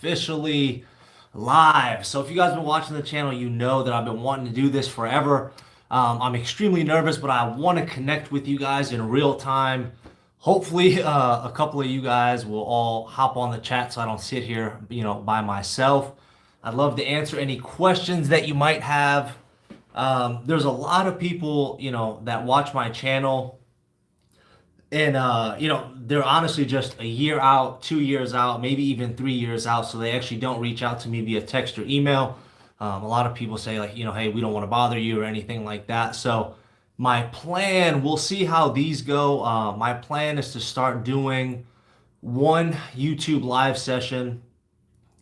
officially live. So if you guys have been watching the channel, you know that I've been wanting to do this forever. I'm extremely nervous, but I want to connect with you guys in real time. Hopefully, a couple of you guys will all hop on the chat so I don't sit here, by myself. I'd love to answer any questions that you might have. There's a lot of people, that watch my channel and they're honestly just a year out, 2 years out, maybe even 3 years out, so they actually don't reach out to me via text or email. A lot of people say, like, hey, we don't want to bother you or anything like that. So my plan, we'll see how these go. My plan is to start doing one YouTube live session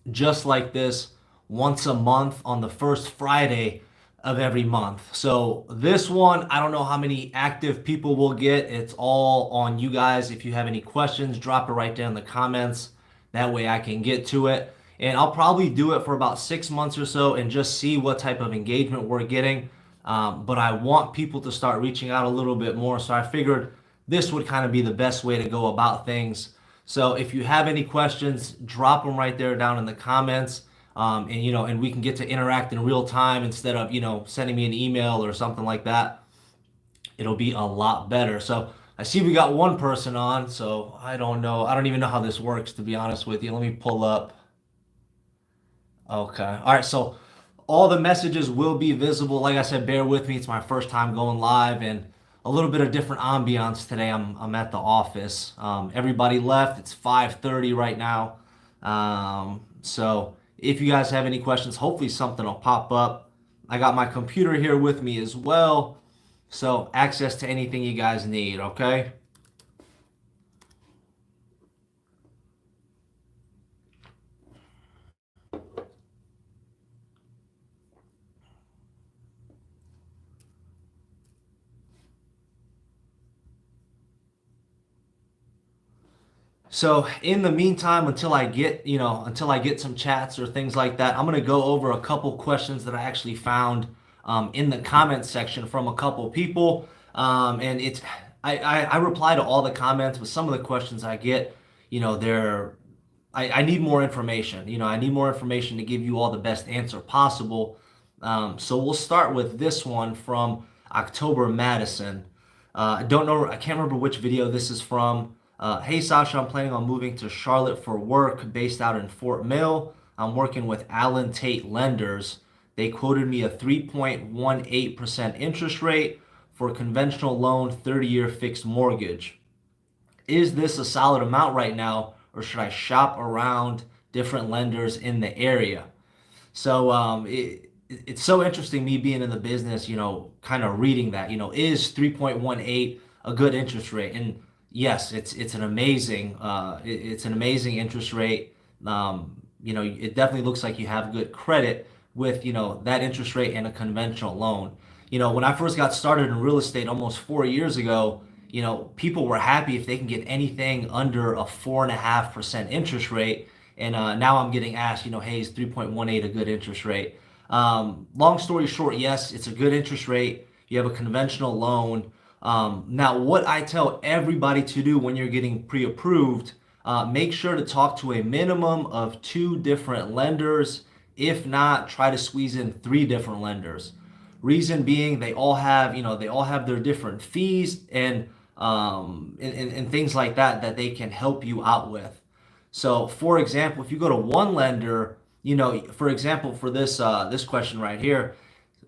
just like this once a month on the first Friday of every month. So this one, I don't know how many active people will get. It's all on you guys. If you have any questions, drop it right down in the comments. That way I can get to it. And I'll probably do it for about 6 months or so and just see what type of engagement we're getting. But I want people to start reaching out a little bit more. So I figured this would kind of be the best way to go about things. So if you have any questions, drop them right there down in the comments. And we can get to interact in real time instead of, sending me an email or something like that. It'll be a lot better. So I see we got one person on, so I don't know. I don't even know how this works, to be honest with you. Let me pull up. Okay. All right. So all the messages will be visible. Like I said, bear with me. It's my first time going live and a little bit of different ambiance today. I'm at the office. Everybody left. It's 5:30 right now. So if you guys have any questions, hopefully something will pop up. I got my computer here with me as well. So access to anything you guys need, okay? So in the meantime, until I get some chats or things like that, I'm gonna go over a couple questions that I actually found in the comments section from a couple people. And I reply to all the comments, but some of the questions I get, they're I need more information. I need more information to give you all the best answer possible. So we'll start with this one from October Madison. I don't know, I can't remember which video this is from. Hey Sasha, I'm planning on moving to Charlotte for work based out in Fort Mill. I'm working with Allen Tate Lenders. They quoted me a 3.18% interest rate for a conventional loan, 30-year fixed mortgage. Is this a solid amount right now, or should I shop around different lenders in the area? So it's so interesting me being in the business, kind of reading that, is 3.18 a good interest rate? And yes, it's an amazing interest rate. It definitely looks like you have good credit with, that interest rate and a conventional loan. When I first got started in real estate almost 4 years ago, people were happy if they can get anything under a 4.5% interest rate. And now I'm getting asked, hey, is 3.18 a good interest rate? Long story short, yes, it's a good interest rate. You have a conventional loan. Now, what I tell everybody to do when you're getting pre-approved, make sure to talk to a minimum of 2 different lenders. If not, try to squeeze in 3 different lenders. Reason being, they all have their different fees and things like that they can help you out with. So, for example, if you go to one lender, for example, for this question right here,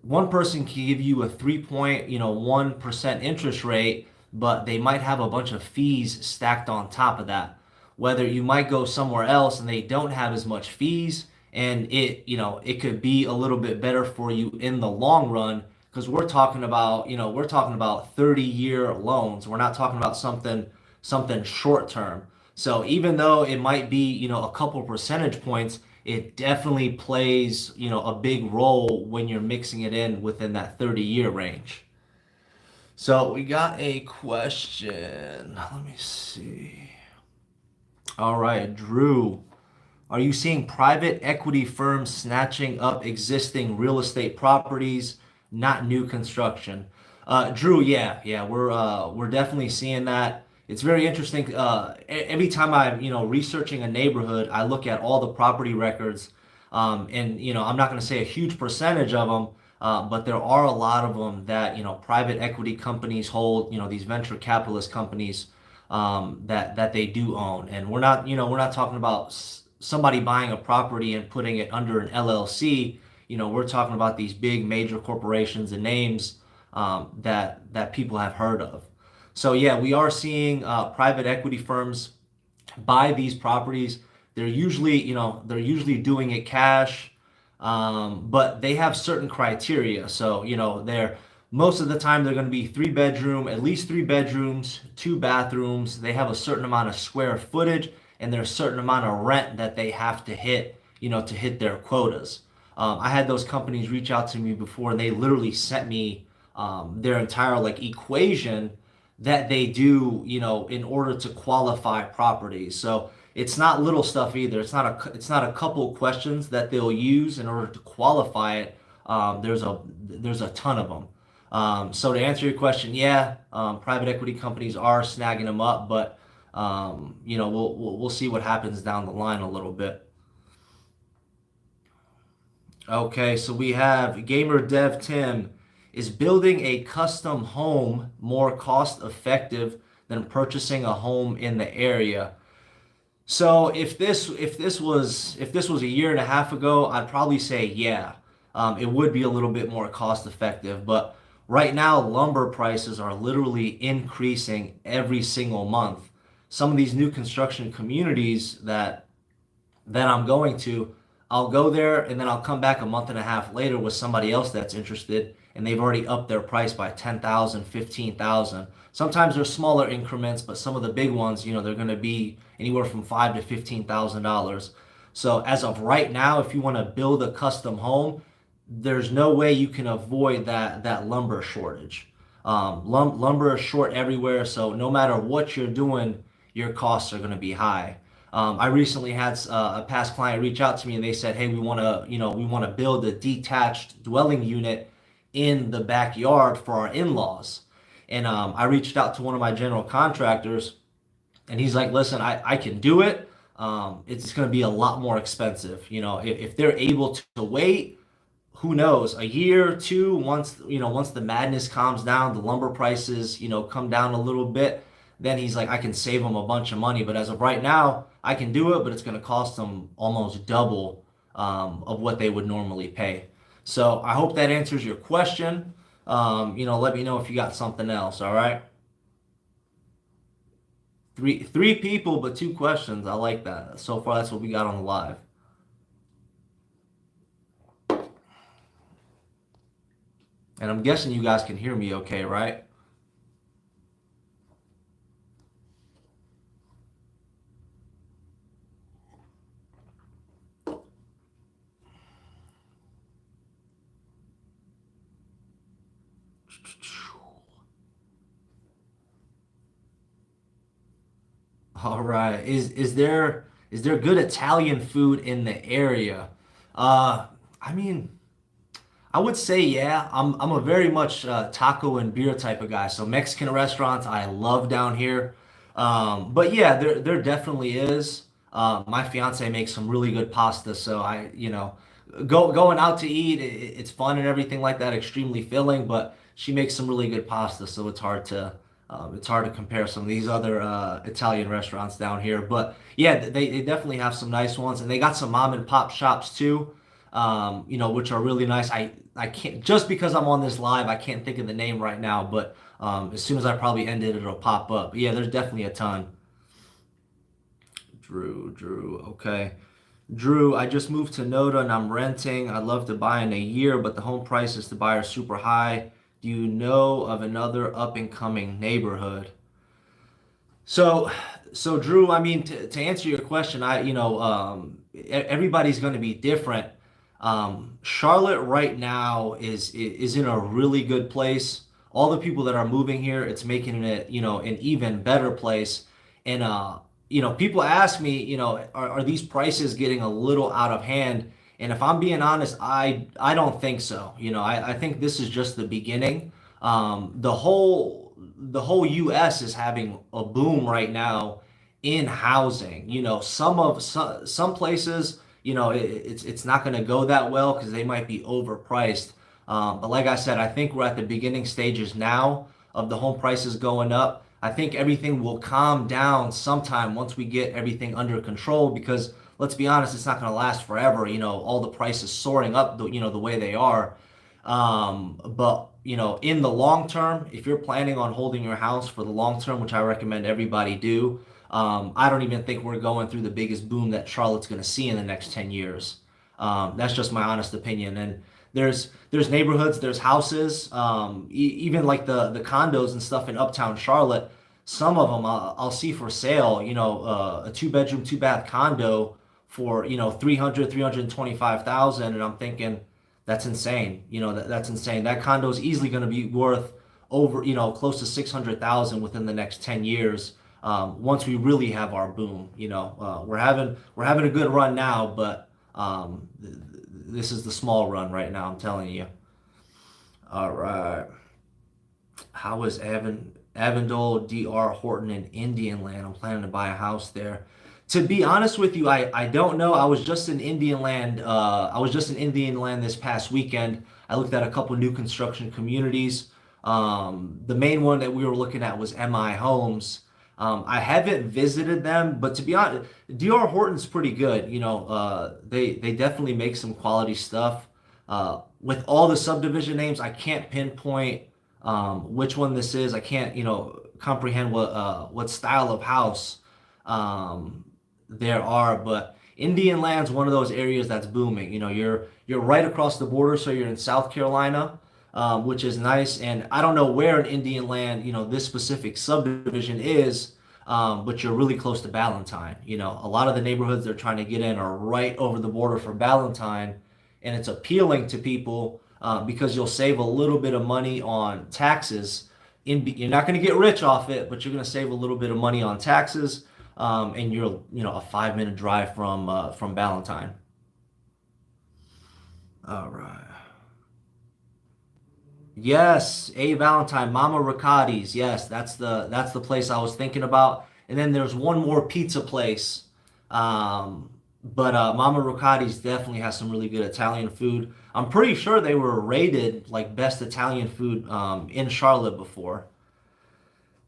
one person can give you a 3.1% interest rate, but they might have a bunch of fees stacked on top of that. Whether you might go somewhere else and they don't have as much fees, and it could be a little bit better for you in the long run, because we're talking about 30-year loans. We're not talking about something short term. So even though it might be, a couple percentage points, it definitely plays, a big role when you're mixing it in within that 30-year range. So we got a question. Let me see. All right, Drew. Are you seeing private equity firms snatching up existing real estate properties, not new construction? Drew, yeah, we're definitely seeing that. it's very interesting. Every time I'm, researching a neighborhood, I look at all the property records, and I'm not going to say a huge percentage of them, but there are a lot of them that private equity companies hold. These venture capitalist companies that they do own, and we're not talking about somebody buying a property and putting it under an LLC. We're talking about these big major corporations and names that people have heard of. So yeah, we are seeing private equity firms buy these properties. They're usually doing it cash, but they have certain criteria. So they're most of the time they're going to be at least three bedrooms, two bathrooms. They have a certain amount of square footage, and there's a certain amount of rent that they have to hit, to hit their quotas. I had those companies reach out to me before, and they literally sent me their entire like equation that they do, in order to qualify properties. So it's not little stuff either. It's not a couple questions that they'll use in order to qualify it. There's a ton of them. So to answer your question, yeah, private equity companies are snagging them up, but we'll see what happens down the line a little bit. Okay, so we have Gamer Dev Tim. Is building a custom home more cost effective than purchasing a home in the area? So if this was a year and a half ago, I'd probably say yeah, it would be a little bit more cost effective. But right now, lumber prices are literally increasing every single month. Some of these new construction communities that I'm going to, I'll go there and then I'll come back a month and a half later with somebody else that's interested, and they've already upped their price by 10,000, 15,000. Sometimes there's smaller increments, but some of the big ones, they're going to be anywhere from five to $15,000. So as of right now, if you want to build a custom home, there's no way you can avoid that lumber shortage. Lumber is short everywhere, so no matter what you're doing, your costs are going to be high. I recently had a past client reach out to me, and they said, "Hey, we want to build a detached dwelling unit in the backyard for our in-laws." And I reached out to one of my general contractors, and he's like, "Listen, I can do it. It's going to be a lot more expensive. If they're able to wait, who knows, a year or two, once the madness calms down, the lumber prices, come down a little bit, then he's like, I can save them a bunch of money. But as of right now, I can do it, but it's going to cost them almost double of what they would normally pay." So I hope that answers your question. Let me know if you got something else. All right. Three people, but two questions. I like that. So far, that's what we got on the live. And I'm guessing you guys can hear me okay, right? All right. Is there good Italian food in the area? I mean, I would say yeah. I'm a very much taco and beer type of guy. So Mexican restaurants I love down here. But yeah, there definitely is. My fiance makes some really good pasta, so going out to eat, it's fun and everything like that, extremely filling. But she makes some really good pasta, so it's hard to compare some of these other Italian restaurants down here. But yeah, they definitely have some nice ones, and they got some mom and pop shops too, which are really nice. I can't, just because I'm on this live, I can't think of the name right now, but as soon as I probably end it, it'll pop up. But yeah, there's definitely a ton. Drew, okay. Drew, I just moved to Noda and I'm renting. I'd love to buy in a year, but the home prices to buy are super high. Do you know of another up and coming neighborhood? So, so Drew, I mean, to answer your question, everybody's going to be different. Charlotte right now is in a really good place. All the people that are moving here, it's making it, an even better place. And people ask me, are these prices getting a little out of hand? And if I'm being honest, I don't think so. I think this is just the beginning. The whole the whole US is having a boom right now in housing. Some places, it's not going to go that well because they might be overpriced. But like I said, I think we're at the beginning stages now of the home prices going up. I think everything will calm down sometime once we get everything under control because let's be honest, it's not going to last forever. All the prices soaring up, the way they are. But in the long term, if you're planning on holding your house for the long term, which I recommend everybody do, I don't even think we're going through the biggest boom that Charlotte's going to see in the next 10 years. That's just my honest opinion. And there's neighborhoods, there's houses, even like the condos and stuff in Uptown Charlotte. Some of them I'll see for sale. A two-bedroom, two-bath condo for 325,000, and I'm thinking that's insane. That's insane. That condo is easily going to be worth over close to 600,000 within the next 10 years. Once we really have our boom. We're having a good run now, but this is the small run right now. I'm telling you. All right. How is Avondale, D.R. Horton, and Indian Land? I'm planning to buy a house there. To be honest with you, I don't know. I was just in Indian Land. I was just in Indian Land this past weekend. I looked at a couple new construction communities. The main one that we were looking at was MI Homes. I haven't visited them, but to be honest, D.R. Horton's pretty good. They definitely make some quality stuff. With all the subdivision names, I can't pinpoint which one this is. I can't comprehend what style of house there are, but Indian Land's one of those areas that's booming. You're right across the border, so you're in South Carolina, which is nice. And I don't know where in Indian Land, this specific subdivision is, but you're really close to Ballantyne. A lot of the neighborhoods they're trying to get in are right over the border for Ballantyne, and it's appealing to people because you'll save a little bit of money on taxes. You're not going to get rich off it, but you're going to save a little bit of money on taxes. And you're a 5-minute drive from Ballantyne. All right. Yes, A Valentine, Mama Riccati's. Yes, that's the place I was thinking about. And then there's one more pizza place. But Mama Riccati's definitely has some really good Italian food. I'm pretty sure they were rated like best Italian food in Charlotte before.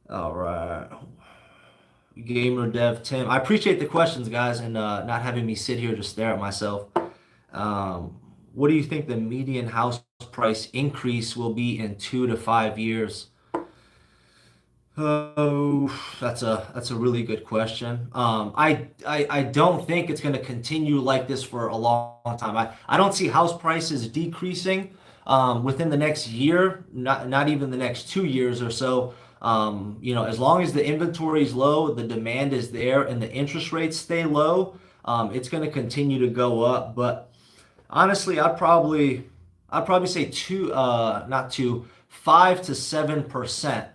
All right. Gamer Dev Tim. I appreciate the questions, guys, and not having me sit here to stare at myself. What do you think the median house price increase will be in 2 to 5 years? Oh, that's a really good question. I don't think it's going to continue like this for a long time. I don't see house prices decreasing within the next year, not even the next 2 years or so. As long as the inventory is low, the demand is there, and the interest rates stay low, it's going to continue to go up. But honestly, I'd probably say not two, 5 to 7%.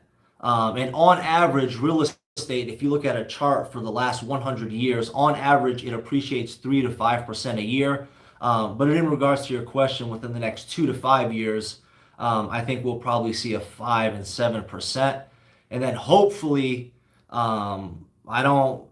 And on average, real estate, if you look at a chart for the last 100 years, on average, it appreciates 3 to 5% a year. But in regards to your question, within the next 2 to 5 years, I think we'll probably see a 5 and 7%. And then hopefully, I don't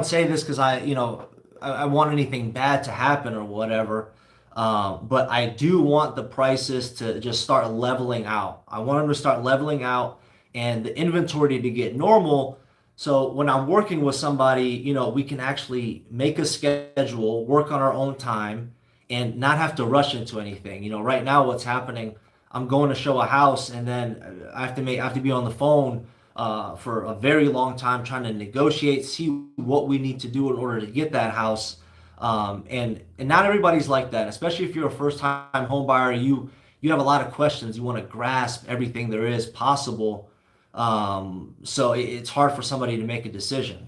say this because I want anything bad to happen or whatever. But I do want the prices to just start leveling out. I want them to start leveling out and the inventory to get normal. So when I'm working with somebody, we can actually make a schedule, work on our own time, and not have to rush into anything. Right now what's happening, I'm going to show a house and then I have to be on the phone for a very long time trying to negotiate, see what we need to do in order to get that house. And not everybody's like that, especially if you're a first time home buyer. You have a lot of questions. You want to grasp everything there is possible. So it's hard for somebody to make a decision.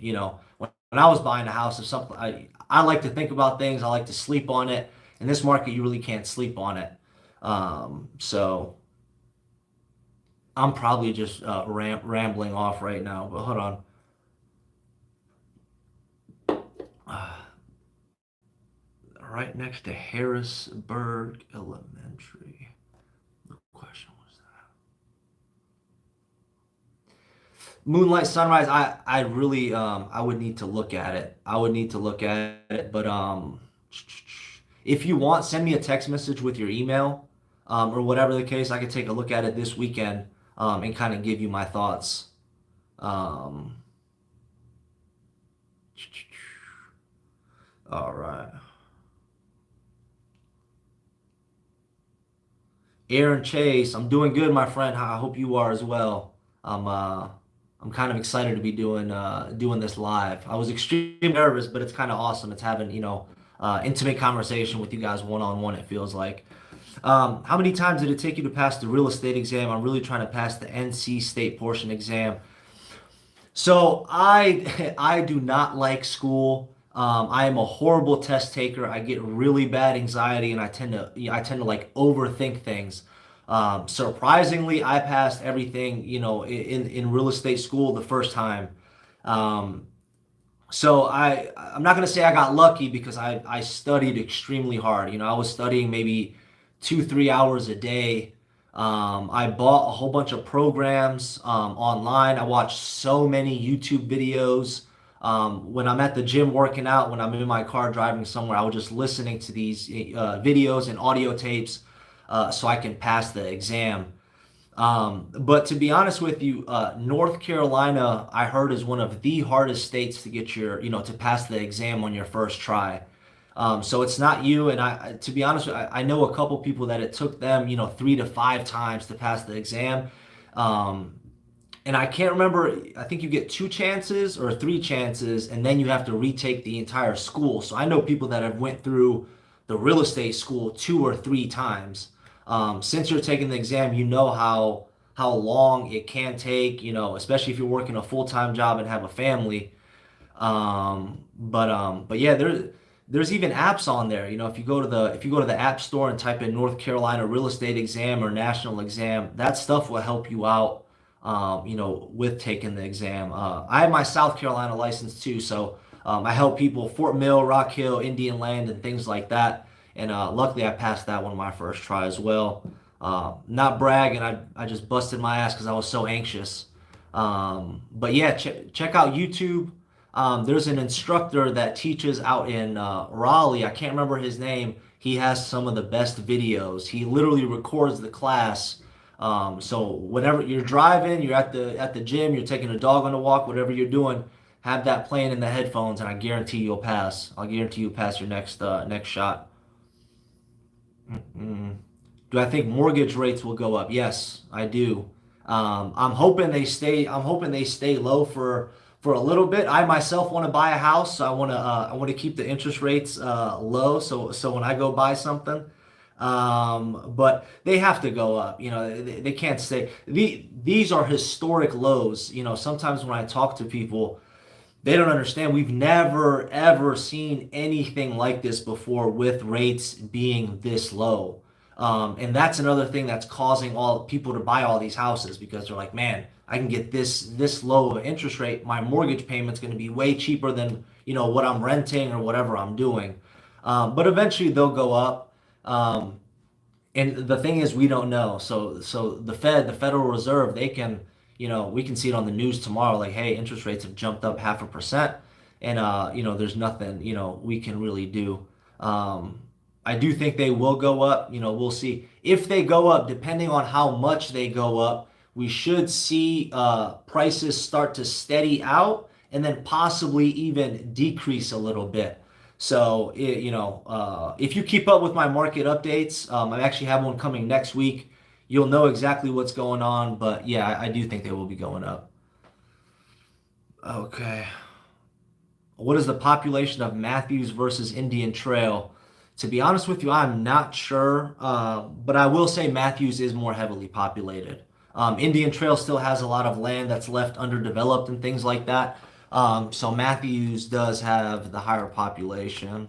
When I was buying a house, if something I like to think about things, I like to sleep on it. In this market, you really can't sleep on it. So I'm probably just rambling off right now, but hold on. Right next to Harrisburg Elementary. The question was Moonlight Sunrise, I really I would need to look at it. I would need to look at it, but if you want, send me a text message with your email, or whatever the case. I could take a look at it this weekend, and kind of give you my thoughts. Um, all right. Aaron Chase, I'm doing good, my friend. I hope you are as well. I'm uh I'm kind of excited to be doing this live. I was extremely nervous, but it's kind of awesome. It's having, intimate conversation with you guys one on one, it feels like. How many times did it take you to pass the real estate exam? I'm really trying to pass the NC State portion exam. So I do not like school. I am a horrible test taker. I get really bad anxiety, and I tend to like overthink things. Surprisingly, I passed everything, in real estate school the first time. Um, so I'm not gonna say I got lucky because I studied extremely hard. I was studying maybe 2 3 hours a day. I bought a whole bunch of programs online. I watched so many YouTube videos. When I'm at the gym working out, when I'm in my car driving somewhere, I was just listening to these videos and audio tapes so I can pass the exam. But to be honest with you, North Carolina, I heard, is one of the hardest states to get to pass the exam on your first try. So it's not you. And to be honest, I know a couple people that it took them, 3 to 5 times to pass the exam. Um, and I can't remember, I think you get 2 chances or 3 chances, and then you have to retake the entire school. So I know people that have went through the real estate school 2 or 3 times. Since you're taking the exam, you know how long it can take, especially if you're working a full-time job and have a family. But yeah, there's even apps on there. If you go to the App Store and type in North Carolina real estate exam or national exam, that stuff will help you out. With taking the exam. I have my South Carolina license too, so I help people Fort Mill, Rock Hill, Indian Land, and things like that. And luckily, I passed that one on my first try as well. Not bragging, I just busted my ass because I was so anxious. But yeah, check out YouTube. There's an instructor that teaches out in Raleigh. I can't remember his name. He has some of the best videos. He literally records the class. So whenever you're driving, you're at the gym, you're taking a dog on a walk, whatever you're doing, have that playing in the headphones, and I guarantee you'll pass. I'll guarantee you'll pass your next shot. Mm. Do I think mortgage rates will go up? Yes, I do. I'm hoping they stay low for a little bit. I myself want to buy a house, so I want to keep the interest rates low. So when I go buy something, but they have to go up. They can't stay. These are historic lows. Sometimes when I talk to people, they don't understand. We've never ever seen anything like this before with rates being this low. And that's another thing that's causing all people to buy all these houses because they're like, man, I can get this low of an interest rate. My mortgage payment's going to be way cheaper than what I'm renting or whatever I'm doing. But eventually they'll go up. And the thing is, we don't know. So the Federal Reserve, they can, we can see it on the news tomorrow, like, hey, interest rates have jumped up 0.5%, and there's nothing, we can really do. I do think they will go up. We'll see if they go up. Depending on how much they go up, we should see prices start to steady out and then possibly even decrease a little bit. So, if you keep up with my market updates, I actually have one coming next week. You'll know exactly what's going on, but yeah, I do think they will be going up. Okay. What is the population of Matthews versus Indian Trail? To be honest with you, I'm not sure, but I will say Matthews is more heavily populated. Indian Trail still has a lot of land that's left underdeveloped and things like that. So Matthews does have the higher population.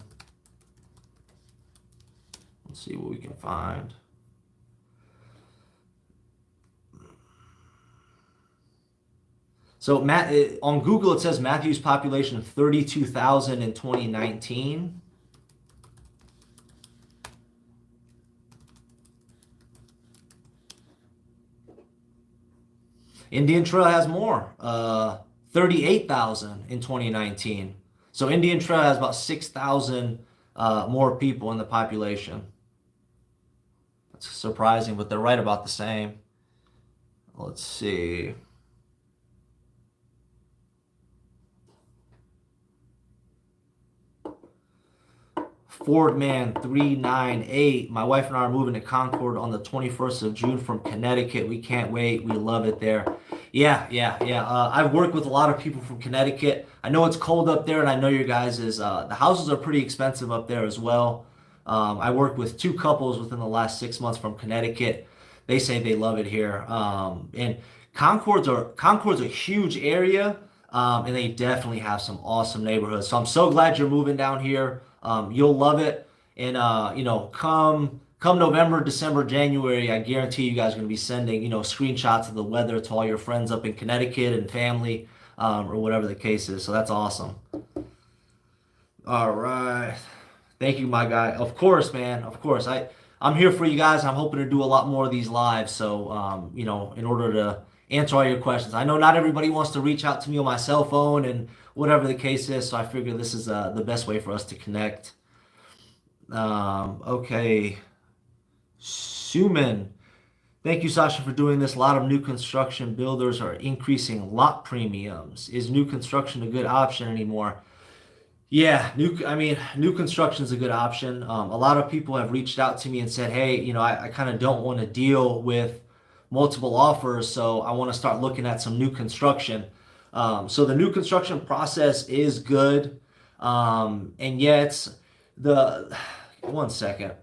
Let's see what we can find. So on Google it says Matthews population of 32,000 in 2019. Indian Trail has more, 38,000 in 2019. So Indian Trail has about 6,000 more people in the population. That's surprising, but they're right about the same. Let's see. Fordman 398. My wife and I are moving to Concord on the 21st of June from Connecticut. We can't wait. We love it there. Yeah. I've worked with a lot of people from Connecticut. I know it's cold up there, and I know your guys is the houses are pretty expensive up there as well. I worked with two couples within the last 6 months from Connecticut. They say they love it here. And Concord's a huge area, and they definitely have some awesome neighborhoods. So I'm so glad you're moving down here. You'll love it. And come November, December, January, I guarantee you guys are going to be sending, screenshots of the weather to all your friends up in Connecticut and family, or whatever the case is. So that's awesome. All right. Thank you, my guy. Of course, man. Of course. I'm here for you guys. I'm hoping to do a lot more of these lives. So, in order to answer all your questions. I know not everybody wants to reach out to me on my cell phone and whatever the case is. So I figure this is the best way for us to connect. Okay. Suman. Thank you, Sasha, for doing this. A lot of new construction builders are increasing lot premiums. Is new construction a good option anymore? Yeah, new construction is a good option. A lot of people have reached out to me and said, hey, I kind of don't want to deal with multiple offers, so I want to start looking at some new construction. So the new construction process is good. And yeah, it's the, one second.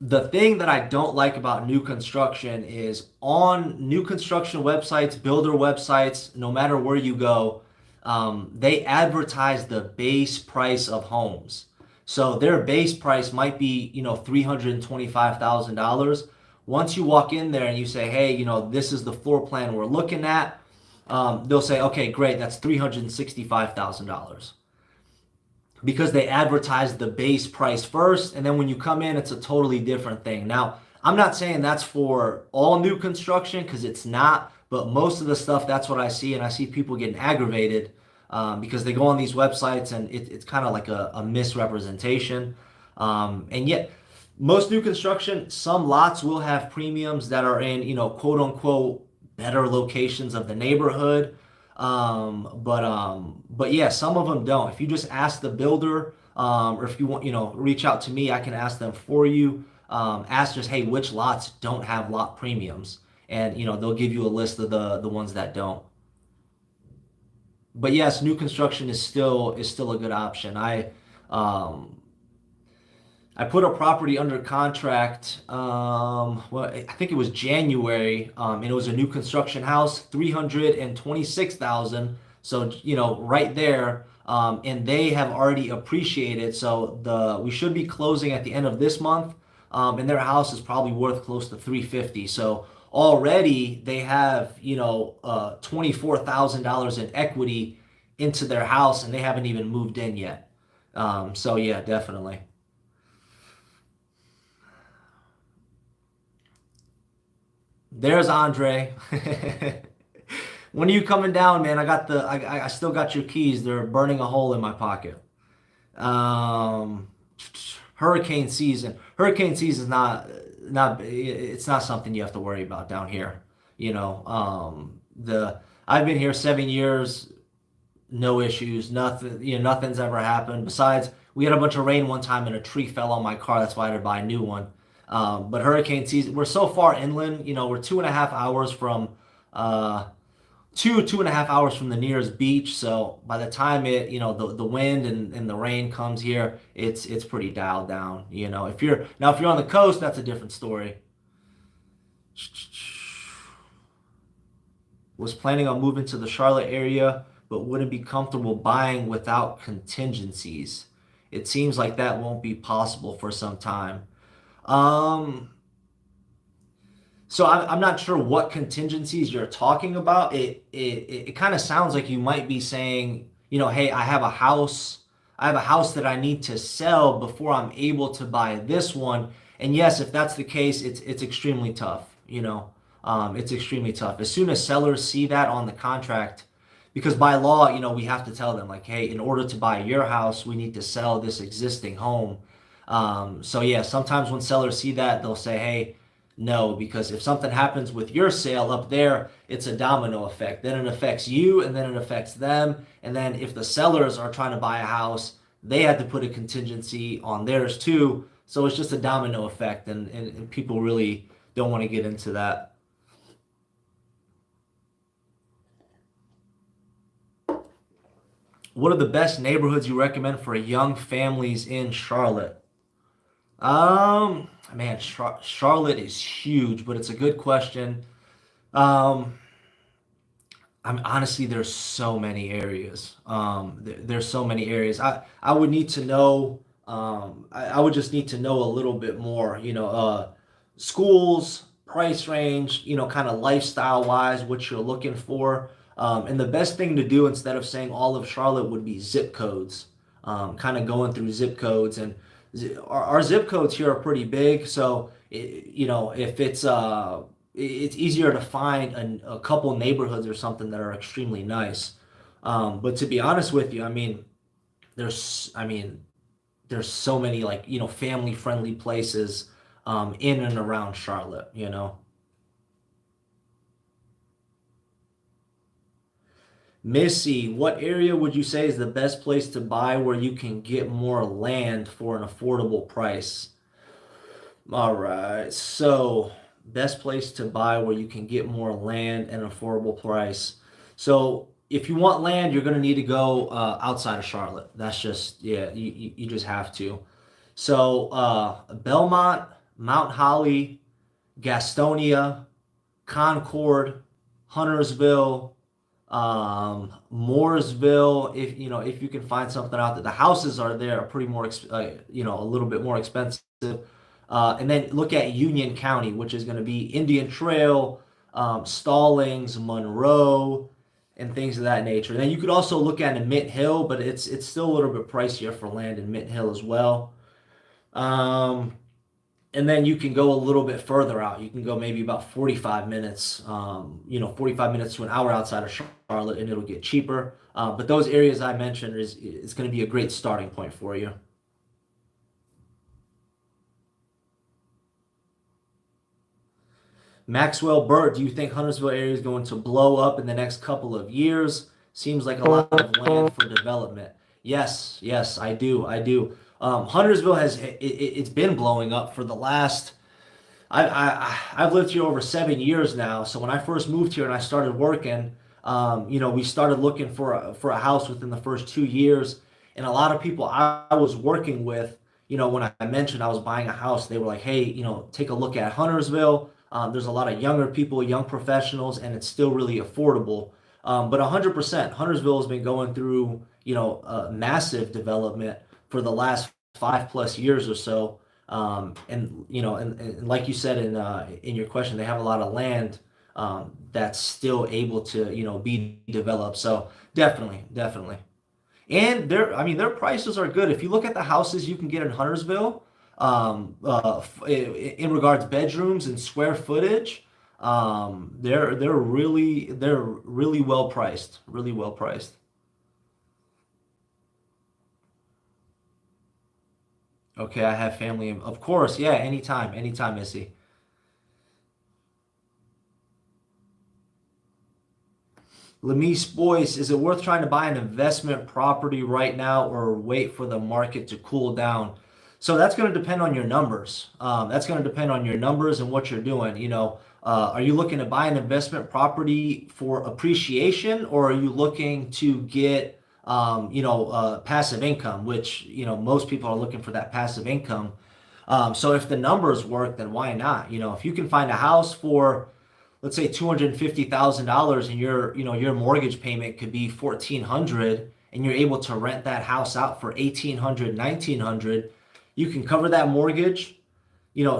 The thing that I don't like about new construction is on new construction websites, builder websites, no matter where you go, they advertise the base price of homes. So their base price might be, $325,000. Once you walk in there and you say, hey, this is the floor plan we're looking at, they'll say, okay, great, that's $365,000. Because they advertise the base price first, and then when you come in, it's a totally different thing. Now, I'm not saying that's for all new construction, because it's not, but most of the stuff, that's what I see, and I see people getting aggravated because they go on these websites, and it's kind of like a misrepresentation. And yet, most new construction, some lots will have premiums that are in, quote unquote, better locations of the neighborhood. But yeah, some of them don't. If you just ask the builder, or if you want, reach out to me, I can ask them for you. Ask just, hey, which lots don't have lot premiums? And, they'll give you a list of the ones that don't. But yes, new construction is still a good option. I put a property under contract. I think it was January, and it was a new construction house, 326,000. So right there, and they have already appreciated. So we should be closing at the end of this month, and their house is probably worth close to 350. So already they have $24,000 in equity into their house, and they haven't even moved in yet. So yeah, definitely. There's Andre. When are you coming down, man? I still got your keys. They're burning a hole in my pocket. Um, Hurricane season. Hurricane season is not it's not something you have to worry about down here. The I've been here 7 years, no issues, nothing, nothing's ever happened. Besides, we had a bunch of rain one time and a tree fell on my car. That's why I had to buy a new one. But hurricane season, we're so far inland, we're 2.5 hours from, 2.5 hours from the nearest beach. So by the time the wind and the rain comes here, it's pretty dialed down. If you're on the coast, that's a different story. Was planning on moving to the Charlotte area, but wouldn't be comfortable buying without contingencies. It seems like that won't be possible for some time. Um, so I'm not sure what contingencies you're talking about. It kind of sounds like you might be saying, hey, I have a house that I need to sell before I'm able to buy this one. And yes, if that's the case, it's extremely tough. It's extremely tough. As soon as sellers see that on the contract, because by law, we have to tell them like, hey, in order to buy your house, we need to sell this existing home. So yeah, sometimes when sellers see that, they'll say, hey, no, because if something happens with your sale up there, it's a domino effect. Then it affects you, and then it affects them. And then if the sellers are trying to buy a house, they had to put a contingency on theirs too. So it's just a domino effect, and people really don't want to get into that. What are the best neighborhoods you recommend for young families in Charlotte? Man, Charlotte is huge, but it's a good question. Um, I'm honestly, there's so many areas. There's so many areas. I would need to know. I would just need to know a little bit more. Schools, price range. Kind of lifestyle wise, what you're looking for. And the best thing to do instead of saying all of Charlotte would be zip codes. Kind of going through zip codes, and our zip codes here are pretty big. So if it's easier to find a couple neighborhoods or something that are extremely nice. But to be honest with you, I mean, there's so many like, family friendly places in and around Charlotte. Missy, what area would you say is the best place to buy where you can get more land for an affordable price? All right. So, best place to buy where you can get more land at an affordable price. So, if you want land, you're going to need to go outside of Charlotte. That's just, yeah, you just have to. So, Belmont, Mount Holly, Gastonia, Concord, Huntersville, Mooresville, if you can find something out there. The houses are there are pretty more, a little bit more expensive. And then look at Union County, which is going to be Indian Trail, Stallings, Monroe, and things of that nature. And then you could also look at Mint Hill, but it's still a little bit pricier for land in Mint Hill as well. Um, and then you can go a little bit further out. You can go maybe about 45 minutes, 45 minutes to an hour outside of Charlotte, and it'll get cheaper. But those areas I mentioned is going to be a great starting point for you. Maxwell Burt, do you think Huntersville area is going to blow up in the next couple of years? Seems like a lot of land for development. Yes, yes, I do. Huntersville it's been blowing up for the last. I've lived here over 7 years now. So when I first moved here and I started working, we started looking for a house within the first 2 years, and a lot of people I was working with, when I mentioned I was buying a house, they were like, hey, take a look at Huntersville. There's a lot of younger people, young professionals, and it's still really affordable. But 100%, Huntersville has been going through, massive development for the last 5+ years or so. And like you said in your question, they have a lot of land that's still able to, be developed. So definitely, definitely. And their prices are good. If you look at the houses you can get in Huntersville, in regards bedrooms and square footage, they're really well priced, really well priced. Okay, I have family, of course. Yeah, anytime, anytime, Missy. Lemice Boyce, is it worth trying to buy an investment property right now or wait for the market to cool down? So that's going to depend on your numbers. That's going to depend on your numbers and what you're doing. Are you looking to buy an investment property for appreciation, or are you looking to get, passive income, which, most people are looking for that passive income. So if the numbers work, then why not? If you can find a house for, let's say $250,000, and your mortgage payment could be 1,400, and you're able to rent that house out for 1,800, 1,900, you can cover that mortgage,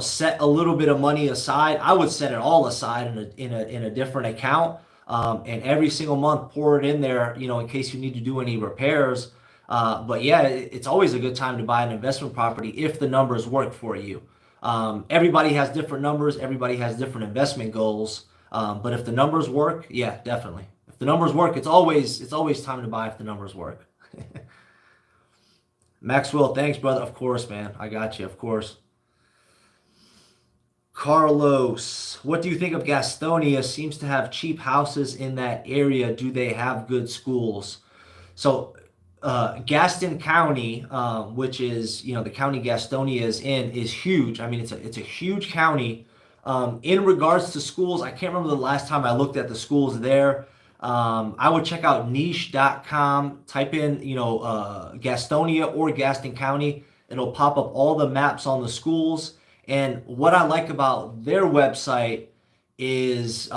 set a little bit of money aside. I would set it all aside in a different account, and every single month pour it in there, in case you need to do any repairs. But yeah, it's always a good time to buy an investment property if the numbers work for you. Everybody has different numbers. Everybody has different investment goals. But if the numbers work, yeah, definitely. If the numbers work, it's always time to buy if the numbers work. Maxwell, thanks, brother. Of course, man. I got you. Of course. Carlos, what do you think of Gastonia? Seems to have cheap houses in that area. Do they have good schools? So, Gaston County, which is the county Gastonia is in, is huge. I mean, it's a huge county. In regards to schools, I can't remember the last time I looked at the schools there. I would check out niche.com, type in, Gastonia or Gaston County. It'll pop up all the maps on the schools. And what I like about their website is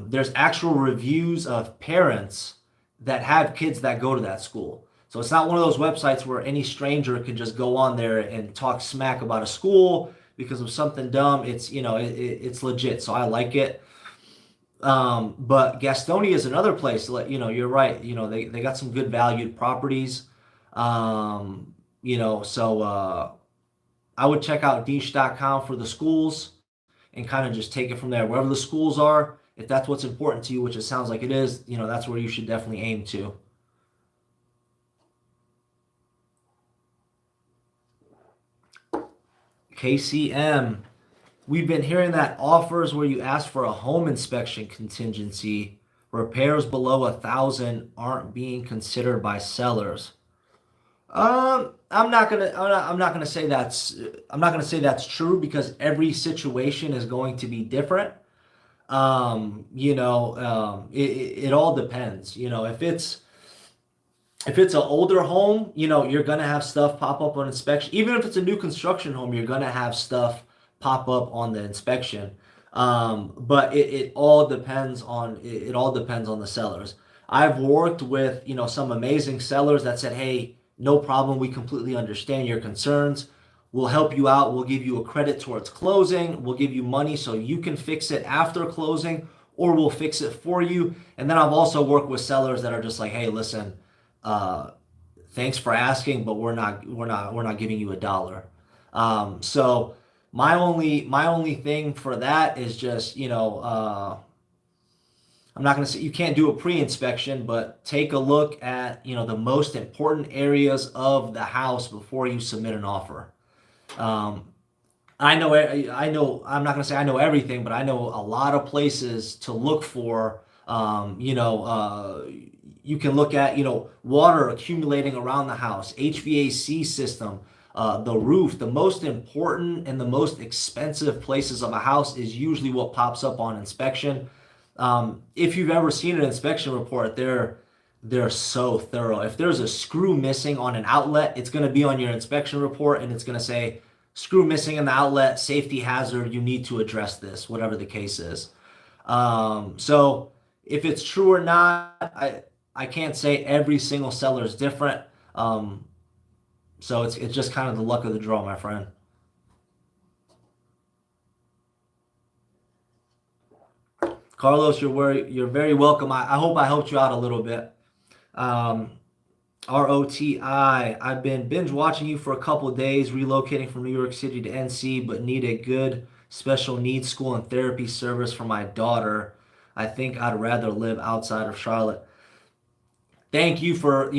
there's actual reviews of parents that have kids that go to that school. So it's not one of those websites where any stranger can just go on there and talk smack about a school because of something dumb. It's legit. So I like it. But Gastonia is another place. You're right. They got some good valued properties. So I would check out niche.com for the schools and kind of just take it from there. Wherever the schools are, if that's what's important to you, which it sounds like it is, that's where you should definitely aim to. KCM, we've been hearing that offers where you ask for a home inspection contingency, repairs below 1,000 aren't being considered by sellers. I'm not gonna say that's true because every situation is going to be different. It all depends. If it's an older home, you're gonna have stuff pop up on inspection. Even if it's a new construction home, you're gonna have stuff pop up on the inspection. But it all depends on the sellers. I've worked with some amazing sellers that said, "Hey, no problem. We completely understand your concerns. We'll help you out. We'll give you a credit towards closing. We'll give you money so you can fix it after closing, or we'll fix it for you." And then I've also worked with sellers that are just like, "Hey, listen, uh, thanks for asking, but we're not giving you a dollar." So my only thing for that is just I'm not going to say you can't do a pre-inspection, but take a look at the most important areas of the house before you submit an offer. Um, I'm not going to say I know everything, but I know a lot of places to look for. You can look at water accumulating around the house, HVAC system, the roof. The most important and the most expensive places of a house is usually what pops up on inspection. If you've ever seen an inspection report, they're so thorough. If there's a screw missing on an outlet, it's going to be on your inspection report, and it's going to say screw missing in the outlet, safety hazard. You need to address this, whatever the case is. So if it's true or not, I can't say every single seller is different. So it's just kind of the luck of the draw, my friend. Carlos, you're very welcome. I hope I helped you out a little bit. Um, ROTI, I've been binge watching you for a couple of days, relocating from New York City to NC, but need a good special needs school and therapy service for my daughter. I think I'd rather live outside of Charlotte. Thank you for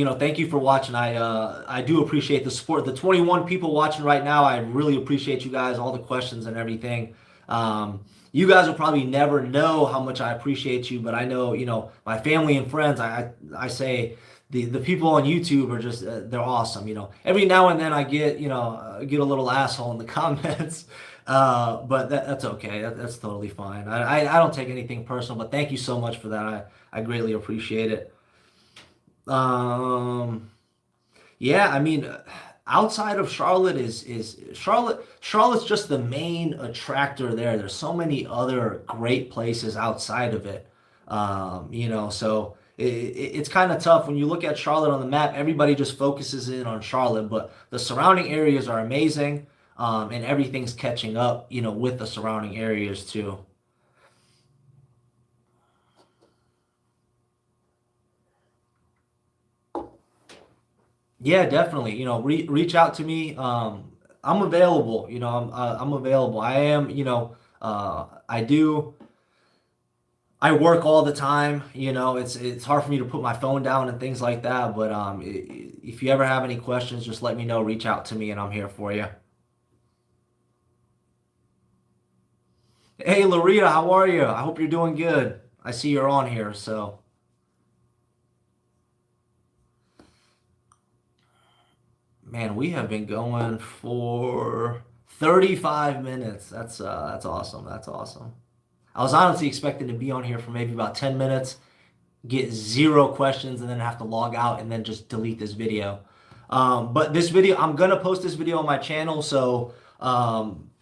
watching. I do appreciate the support. The 21 people watching right now, I really appreciate you guys, all the questions and everything. You guys will probably never know how much I appreciate you, but I know, my family and friends, I say the people on YouTube are just they're awesome. Every now and then I get a little asshole in the comments. But that's okay. That's totally fine. I don't take anything personal, but thank you so much for that. I greatly appreciate it. Um, yeah, I mean, outside of Charlotte is Charlotte. Charlotte's just the main attractor there. There's so many other great places outside of it. So it's kind of tough when you look at Charlotte on the map. Everybody just focuses in on Charlotte, but the surrounding areas are amazing, and everything's catching up, with the surrounding areas too. Yeah, definitely. Reach out to me. I'm available. I'm available. I am. I do. I work all the time, you know, it's hard for me to put my phone down and things like that. But if you ever have any questions, just let me know, reach out to me, and I'm here for you. Hey, Larita, how are you? I hope you're doing good. I see you're on here, so man, we have been going for 35 minutes. That's awesome. That's awesome. I was honestly expecting to be on here for maybe about 10 minutes, get zero questions, and then have to log out and then just delete this video. But this video, I'm gonna post this video on my channel, so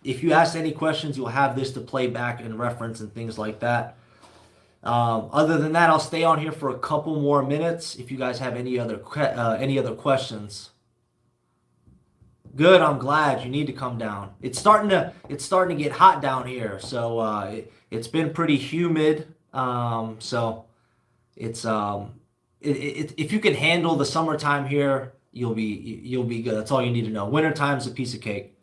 if you ask any questions, you'll have this to play back and reference and things like that. Other than that, I'll stay on here for a couple more minutes. If you guys have any other questions. Good, I'm glad. You need to come down. It's starting to get hot down here, so it's been pretty humid. So it's if you can handle the summertime here, you'll be good. That's all you need to know. Wintertime's a piece of cake.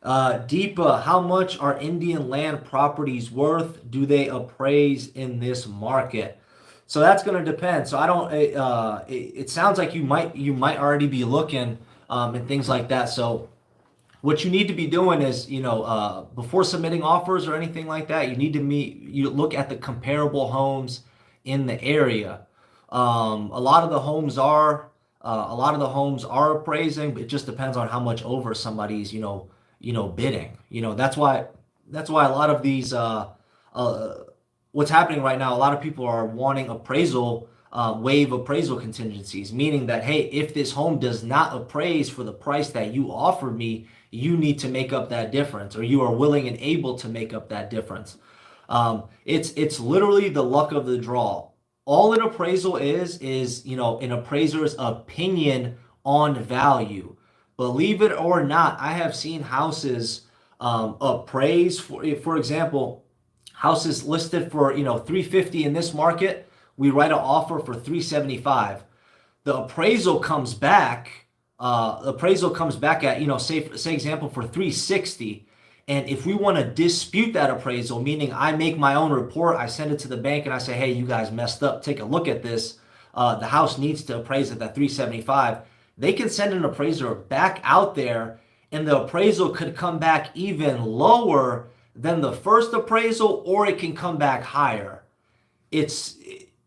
Deepa, how much are Indian land properties worth? Do they appraise in this market? So that's going to depend. So I don't. It sounds like you might already be looking and things like that. So what you need to be doing is, before submitting offers or anything like that, you look at the comparable homes in the area. A lot of the homes are appraising, but it just depends on how much over somebody's, bidding. That's why a lot of these, uh, what's happening right now, a lot of people are wanting waive appraisal contingencies, meaning that, hey, if this home does not appraise for the price that you offered me, you need to make up that difference, or you are willing and able to make up that difference. It's literally the luck of the draw. All an appraisal is an appraiser's opinion on value. Believe it or not, I have seen houses appraised for example, houses listed for 350 in this market. We write an offer for 375. The appraisal comes back at, say example, for 360. And if we want to dispute that appraisal, meaning I make my own report, I send it to the bank and I say, hey, you guys messed up, take a look at this. The house needs to appraise at that 375. They can send an appraiser back out there, and the appraisal could come back even lower than the first appraisal, or it can come back higher. It's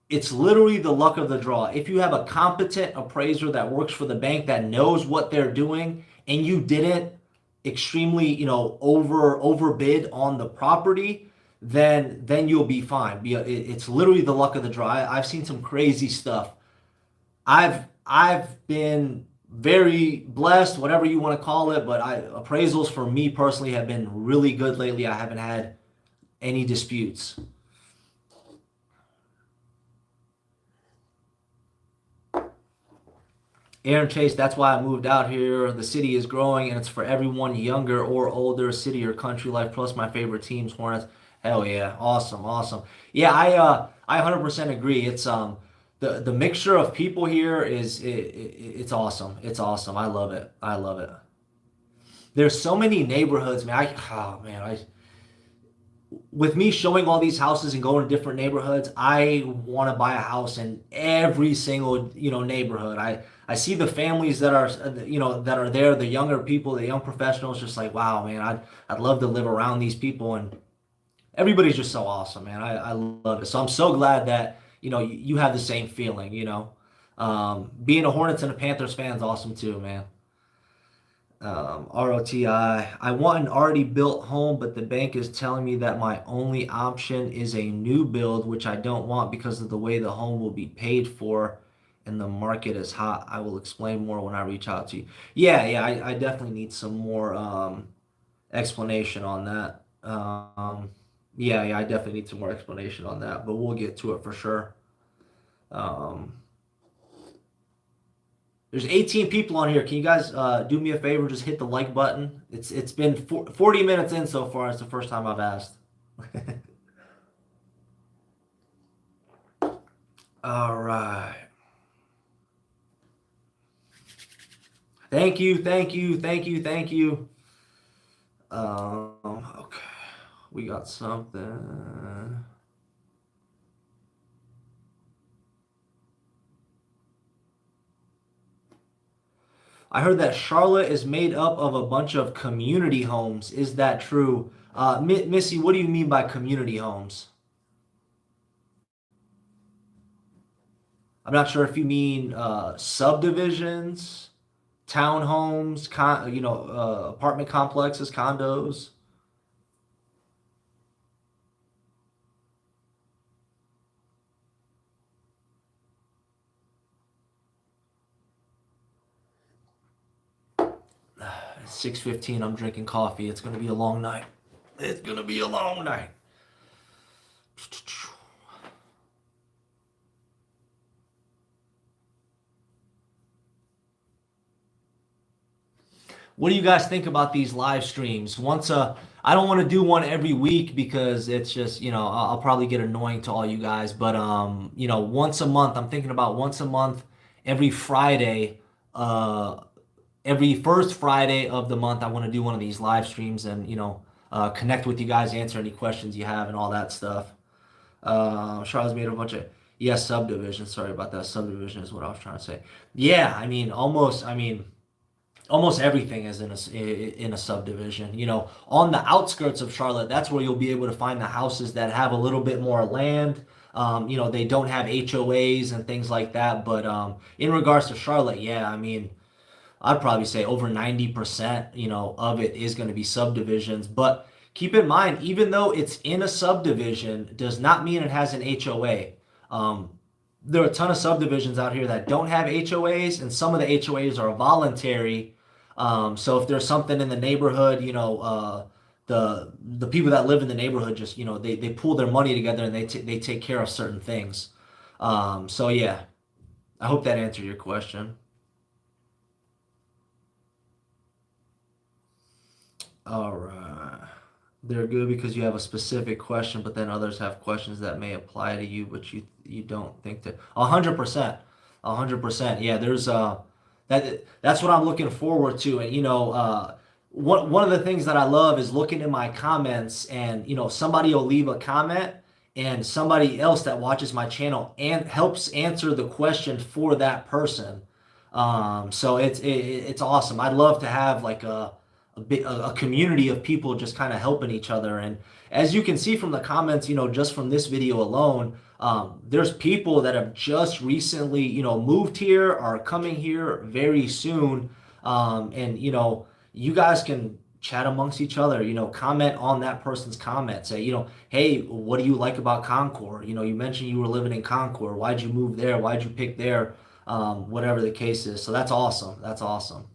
it's literally the luck of the draw. If you have a competent appraiser that works for the bank that knows what they're doing, and you didn't extremely, overbid on the property, then you'll be fine. It's literally the luck of the draw. I've seen some crazy stuff. I've been very blessed, whatever you want to call it, but appraisals for me personally have been really good lately. I haven't had any disputes. Aaron Chase, that's why I moved out here. The city is growing and it's for everyone, younger or older, city or country life, plus my favorite teams, Hornets. Hell yeah. Awesome, awesome. Yeah, I 100% agree. It's the mixture of people here it's awesome. It's awesome. I love it. I love it. There's so many neighborhoods, man. Oh man, I with me showing all these houses and going to different neighborhoods, I want to buy a house in every single, neighborhood. I see the families that are, that are there, the younger people, the young professionals, just like, wow, man, I'd love to live around these people. And everybody's just so awesome, man. I love it. So I'm so glad that, you have the same feeling. Being a Hornets and a Panthers fan is awesome too, man. ROTI. I want an already built home, but the bank is telling me that my only option is a new build, which I don't want because of the way the home will be paid for and the market is hot. I will explain more when I reach out to you. Yeah, yeah, I definitely need some more explanation on that. Yeah, yeah, I definitely need some more explanation on that, but we'll get to it for sure. Um, There's 18 people on here. Can you guys do me a favor? Just hit the like button. It's been 40 minutes in so far. It's the first time I've asked. All right. Thank you, thank you, thank you, thank you. Okay, we got something. I heard that Charlotte is made up of a bunch of community homes. Is that true? Missy, what do you mean by community homes? I'm not sure if you mean subdivisions, townhomes, apartment complexes, condos. 6:15. I'm drinking coffee. It's gonna be a long night. It's gonna be a long night. What do you guys think about these live streams? I don't want to do one every week because it's just, I'll probably get annoying to all you guys, but once a month, I'm thinking about once a month, every Friday, uh, every first Friday of the month, I want to do one of these live streams and, connect with you guys, answer any questions you have and all that stuff. Charles made a bunch of, yes, subdivision. Sorry about that. Subdivision is what I was trying to say. Yeah, almost everything is in a subdivision. On the outskirts of Charlotte, that's where you'll be able to find the houses that have a little bit more land. They don't have HOAs and things like that. But in regards to Charlotte, yeah, I'd probably say over 90%, of it is going to be subdivisions. But keep in mind, even though it's in a subdivision, does not mean it has an HOA. Um, there are a ton of subdivisions out here that don't have HOAs, and some of the HOAs are voluntary. So if there's something in the neighborhood, the people that live in the neighborhood just, they pool their money together and they take care of certain things. So yeah, I hope that answered your question. All right. They're good because you have a specific question, but then others have questions that may apply to you, but you don't think that. 100%. 100%. Yeah, that's what I'm looking forward to. And one of the things that I love is looking in my comments and somebody will leave a comment and somebody else that watches my channel and helps answer the question for that person. So it's awesome. I'd love to have like a community of people just kind of helping each other. And as you can see from the comments, just from this video alone, there's people that have just recently, moved here, are coming here very soon. And you guys can chat amongst each other, comment on that person's comment. Say, hey, what do you like about Concord? You mentioned you were living in Concord. Why'd you move there? Why'd you pick there? Whatever the case is. So that's awesome. That's awesome.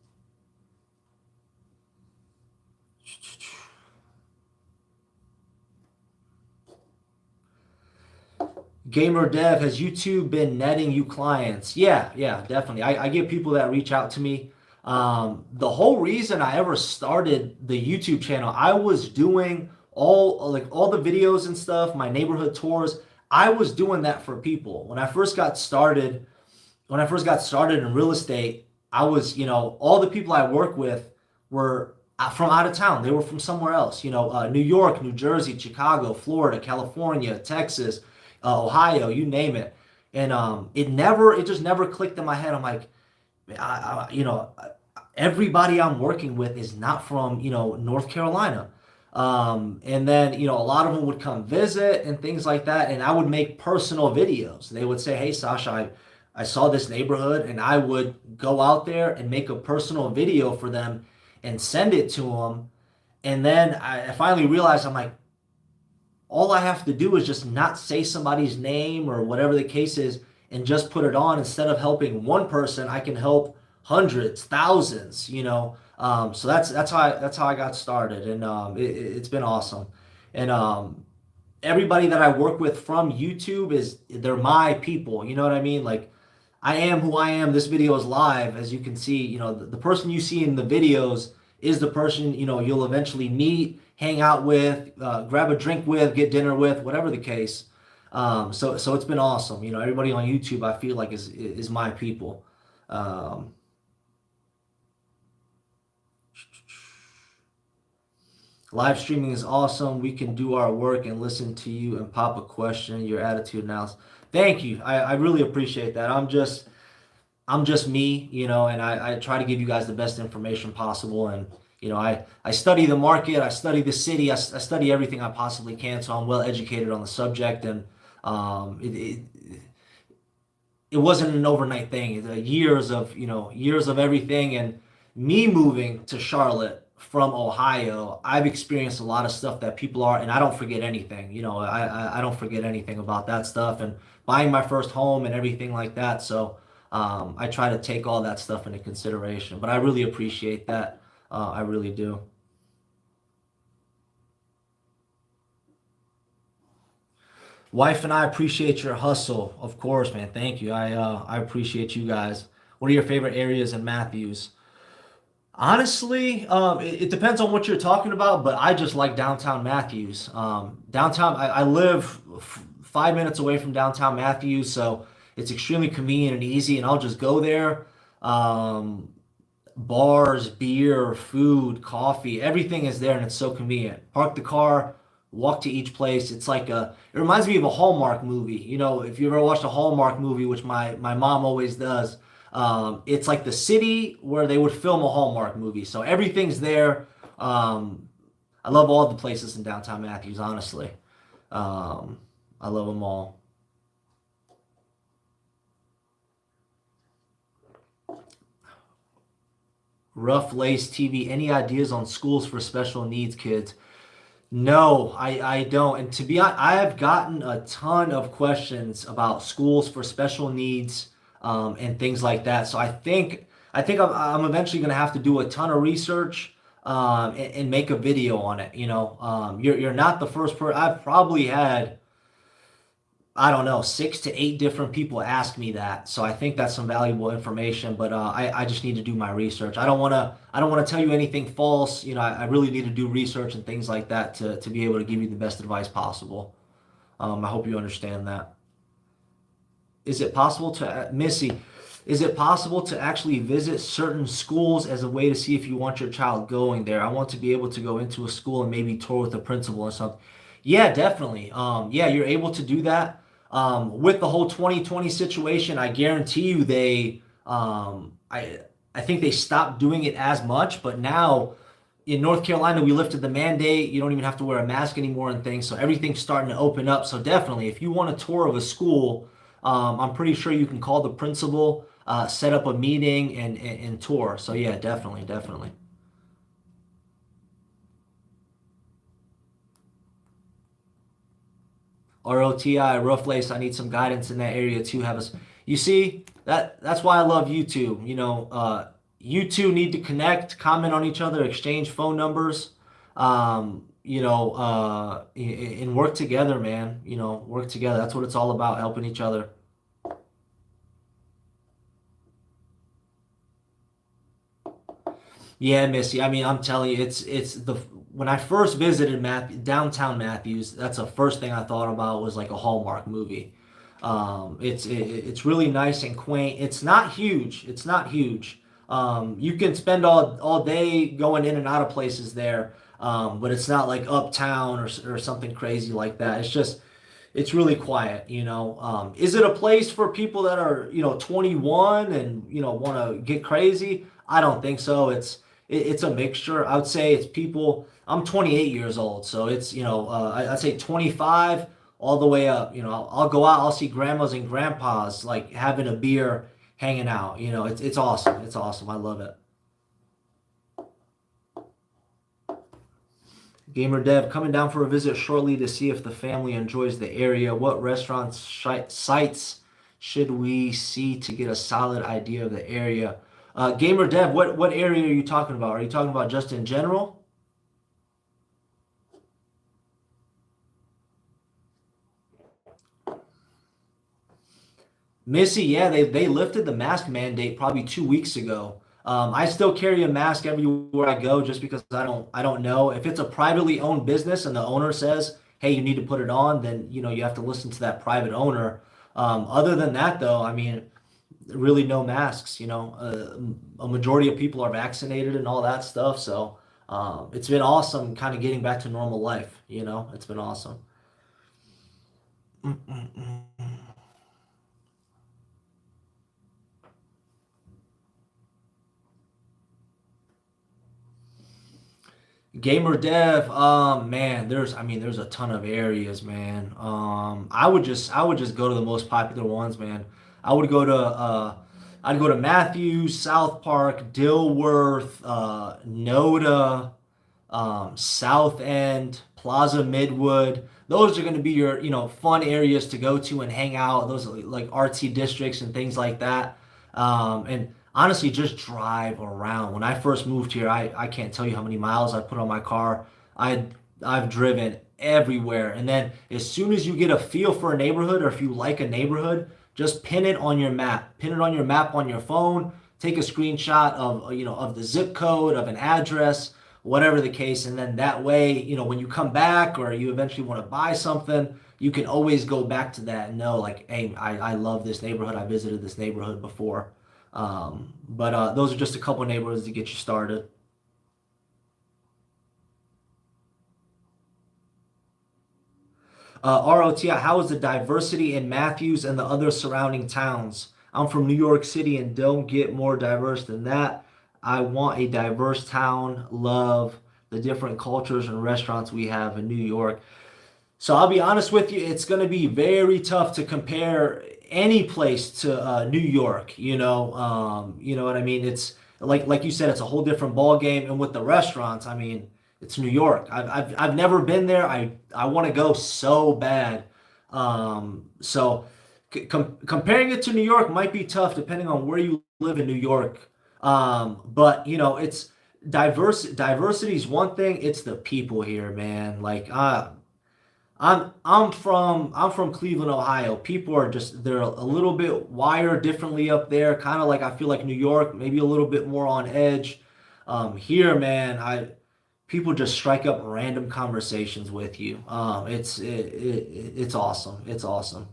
Gamer Dev, has YouTube been netting you clients? Yeah, yeah, definitely. I get people that reach out to me. The whole reason I ever started the YouTube channel, I was doing all the videos and stuff, my neighborhood tours. I was doing that for people. When I first got started in real estate, I was, all the people I work with were from out of town. They were from somewhere else, New York, New Jersey, Chicago, Florida, California, Texas, Ohio, you name it. And it just never clicked in my head. I'm like, everybody I'm working with is not from, North Carolina. And then, a lot of them would come visit and things like that. And I would make personal videos. They would say, hey, Sasha, I saw this neighborhood, and I would go out there and make a personal video for them and send it to them. And then I finally realized, I'm like, all I have to do is just not say somebody's name or whatever the case is and just put it on. Instead of helping one person, I can help hundreds, thousands. So that's how I got started, and it's been awesome. And everybody that I work with from YouTube they're my people. You know what I mean? Like, I am who I am. This video is live, as you can see. The person you see in the videos is the person you'll eventually meet, hang out with, grab a drink with, get dinner with, whatever the case. So it's been awesome. Everybody on YouTube, I feel like is my people. Um, Live streaming is awesome. We can do our work and listen to you and pop a question, your attitude analysis. Thank you. I really appreciate that. I'm just me, and I try to give you guys the best information possible. And, I study the market, I study the city, I study everything I possibly can. So I'm well educated on the subject. And it wasn't an overnight thing. Years of everything. And me moving to Charlotte from Ohio, I've experienced a lot of stuff that people are, and I don't forget anything. I don't forget anything about that stuff and buying my first home and everything like that. So I try to take all that stuff into consideration. But I really appreciate that. I really do. Wife and I appreciate your hustle, of course, man. Thank you. I appreciate you guys. What are your favorite areas in Matthews? Honestly, it depends on what you're talking about, but I just like downtown Matthews. Downtown, I live 5 minutes away from downtown Matthews, so it's extremely convenient and easy, and I'll just go there. Um, Bars, beer, food, coffee, everything is there and it's so convenient. Park the car, walk to each place. It reminds me of a Hallmark movie. If you ever watched a Hallmark movie, which my mom always does, it's like the city where they would film a Hallmark movie. So everything's there. I love all the places in downtown Matthews, honestly. Um, I love them all. Rough Lace TV, any ideas on schools for special needs kids? No, I don't. And to be honest, I have gotten a ton of questions about schools for special needs and things like that. So I think I'm eventually going to have to do a ton of research and make a video on it. You're not the first person. I've probably had, I don't know, 6 to 8 different people ask me that. So I think that's some valuable information, but I just need to do my research. I don't want to tell you anything false. I really need to do research and things like that to be able to give you the best advice possible. I hope you understand that. Is it possible to, Missy, is it possible to actually visit certain schools as a way to see if you want your child going there? I want to be able to go into a school and maybe tour with the principal or something. Yeah, definitely. Yeah, you're able to do that. With the whole 2020 situation, I guarantee you I think they stopped doing it as much, but now in North Carolina, we lifted the mandate. You don't even have to wear a mask anymore and things. So everything's starting to open up. So definitely, if you want a tour of a school, I'm pretty sure you can call the principal, set up a meeting and tour. So yeah, definitely, definitely. ROTI, rough lace. I need some guidance in that area too. You see that's why I love you two. You two need to connect, comment on each other, exchange phone numbers, and work together, man. Work together. That's what it's all about, helping each other. Yeah, Missy. I mean, I'm telling you, it's the when I first visited downtown Matthews, that's the first thing I thought about was like a Hallmark movie. It's really nice and quaint. It's not huge. It's not huge. You can spend all day going in and out of places there, but it's not like uptown or something crazy like that. It's really quiet. Is it a place for people that are 21 and want to get crazy? I don't think so. It's a mixture. I would say it's people. I'm 28 years old, so it's I'd say 25 all the way up. I'll go out. I'll see grandmas and grandpas like having a beer, hanging out. It's awesome. It's awesome. I love it. Gamer Dev coming down for a visit shortly to see if the family enjoys the area. What restaurants, sites should we see to get a solid idea of the area? Gamer Dev, what area are you talking about? Are you talking about just in general? Missy, yeah, they lifted the mask mandate probably 2 weeks ago. I still carry a mask everywhere I go just because I don't know if it's a privately owned business and the owner says, "Hey, you need to put it on," then you have to listen to that private owner. Other than that, though, I mean, really no masks. A majority of people are vaccinated and all that stuff, so It's been awesome kind of getting back to normal life, you know? It's been awesome. Gamer dev, man, there's a ton of areas, man. I would just go to the most popular ones, man. I would go to, I'd go to Matthews, South Park, Dilworth, Noda, South End, Plaza Midwood. Those are going to be your, fun areas to go to and hang out. Those are like artsy districts and things like that. And honestly, just drive around. When I first moved here, I can't tell you how many miles I put on my car. I I've driven everywhere. And then as soon as you get a feel for a neighborhood or if you like a neighborhood, just pin it on your map. Pin it on your map on your phone. Take a screenshot of of the zip code of an address, whatever the case, and then that way, when you come back or you eventually want to buy something, you can always go back to that and know like, hey, I love this neighborhood. I visited this neighborhood before. But those are just a couple neighborhoods to get you started. ROTI, how is the diversity in Matthews and the other surrounding towns? I'm from New York City and don't get more diverse than that. I want a diverse town, love the different cultures and restaurants we have in New York. So I'll be honest with you, it's going to be very tough to compare any place to New York. You know what I mean. It's like you said, it's a whole different ball game. And with the restaurants, I mean, it's New York. I've never been there. I want to go so bad. So comparing it to New York might be tough depending on where you live in New York. But it's diversity is one thing. It's the people here, man. Like I'm from Cleveland, Ohio. People are just they're a little bit wired differently up there, kind of like I feel like New York, maybe a little bit more on edge. Here, man, I people just strike up random conversations with you. It's awesome. It's awesome.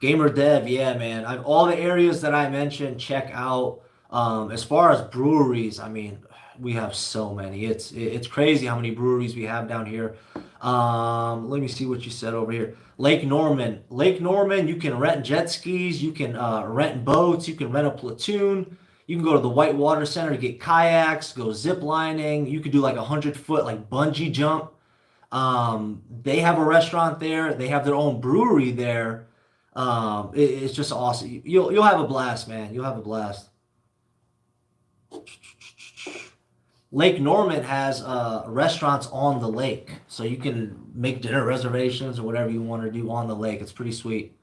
Gamer Dev, yeah, man. All the areas that I mentioned, check out. As far as breweries, I mean, we have so many. It's crazy how many breweries we have down here. Let me see what you said over here. Lake Norman. Lake Norman, you can rent jet skis, you can rent boats, you can rent a platoon. You can go to the Whitewater Center to get kayaks, go zip lining. You could do like 100 foot like bungee jump. They have a restaurant there. They have their own brewery there. It's just awesome. You'll have a blast, man. You'll have a blast. Lake Norman has restaurants on the lake, so you can make dinner reservations or whatever you want to do on the lake. It's pretty sweet.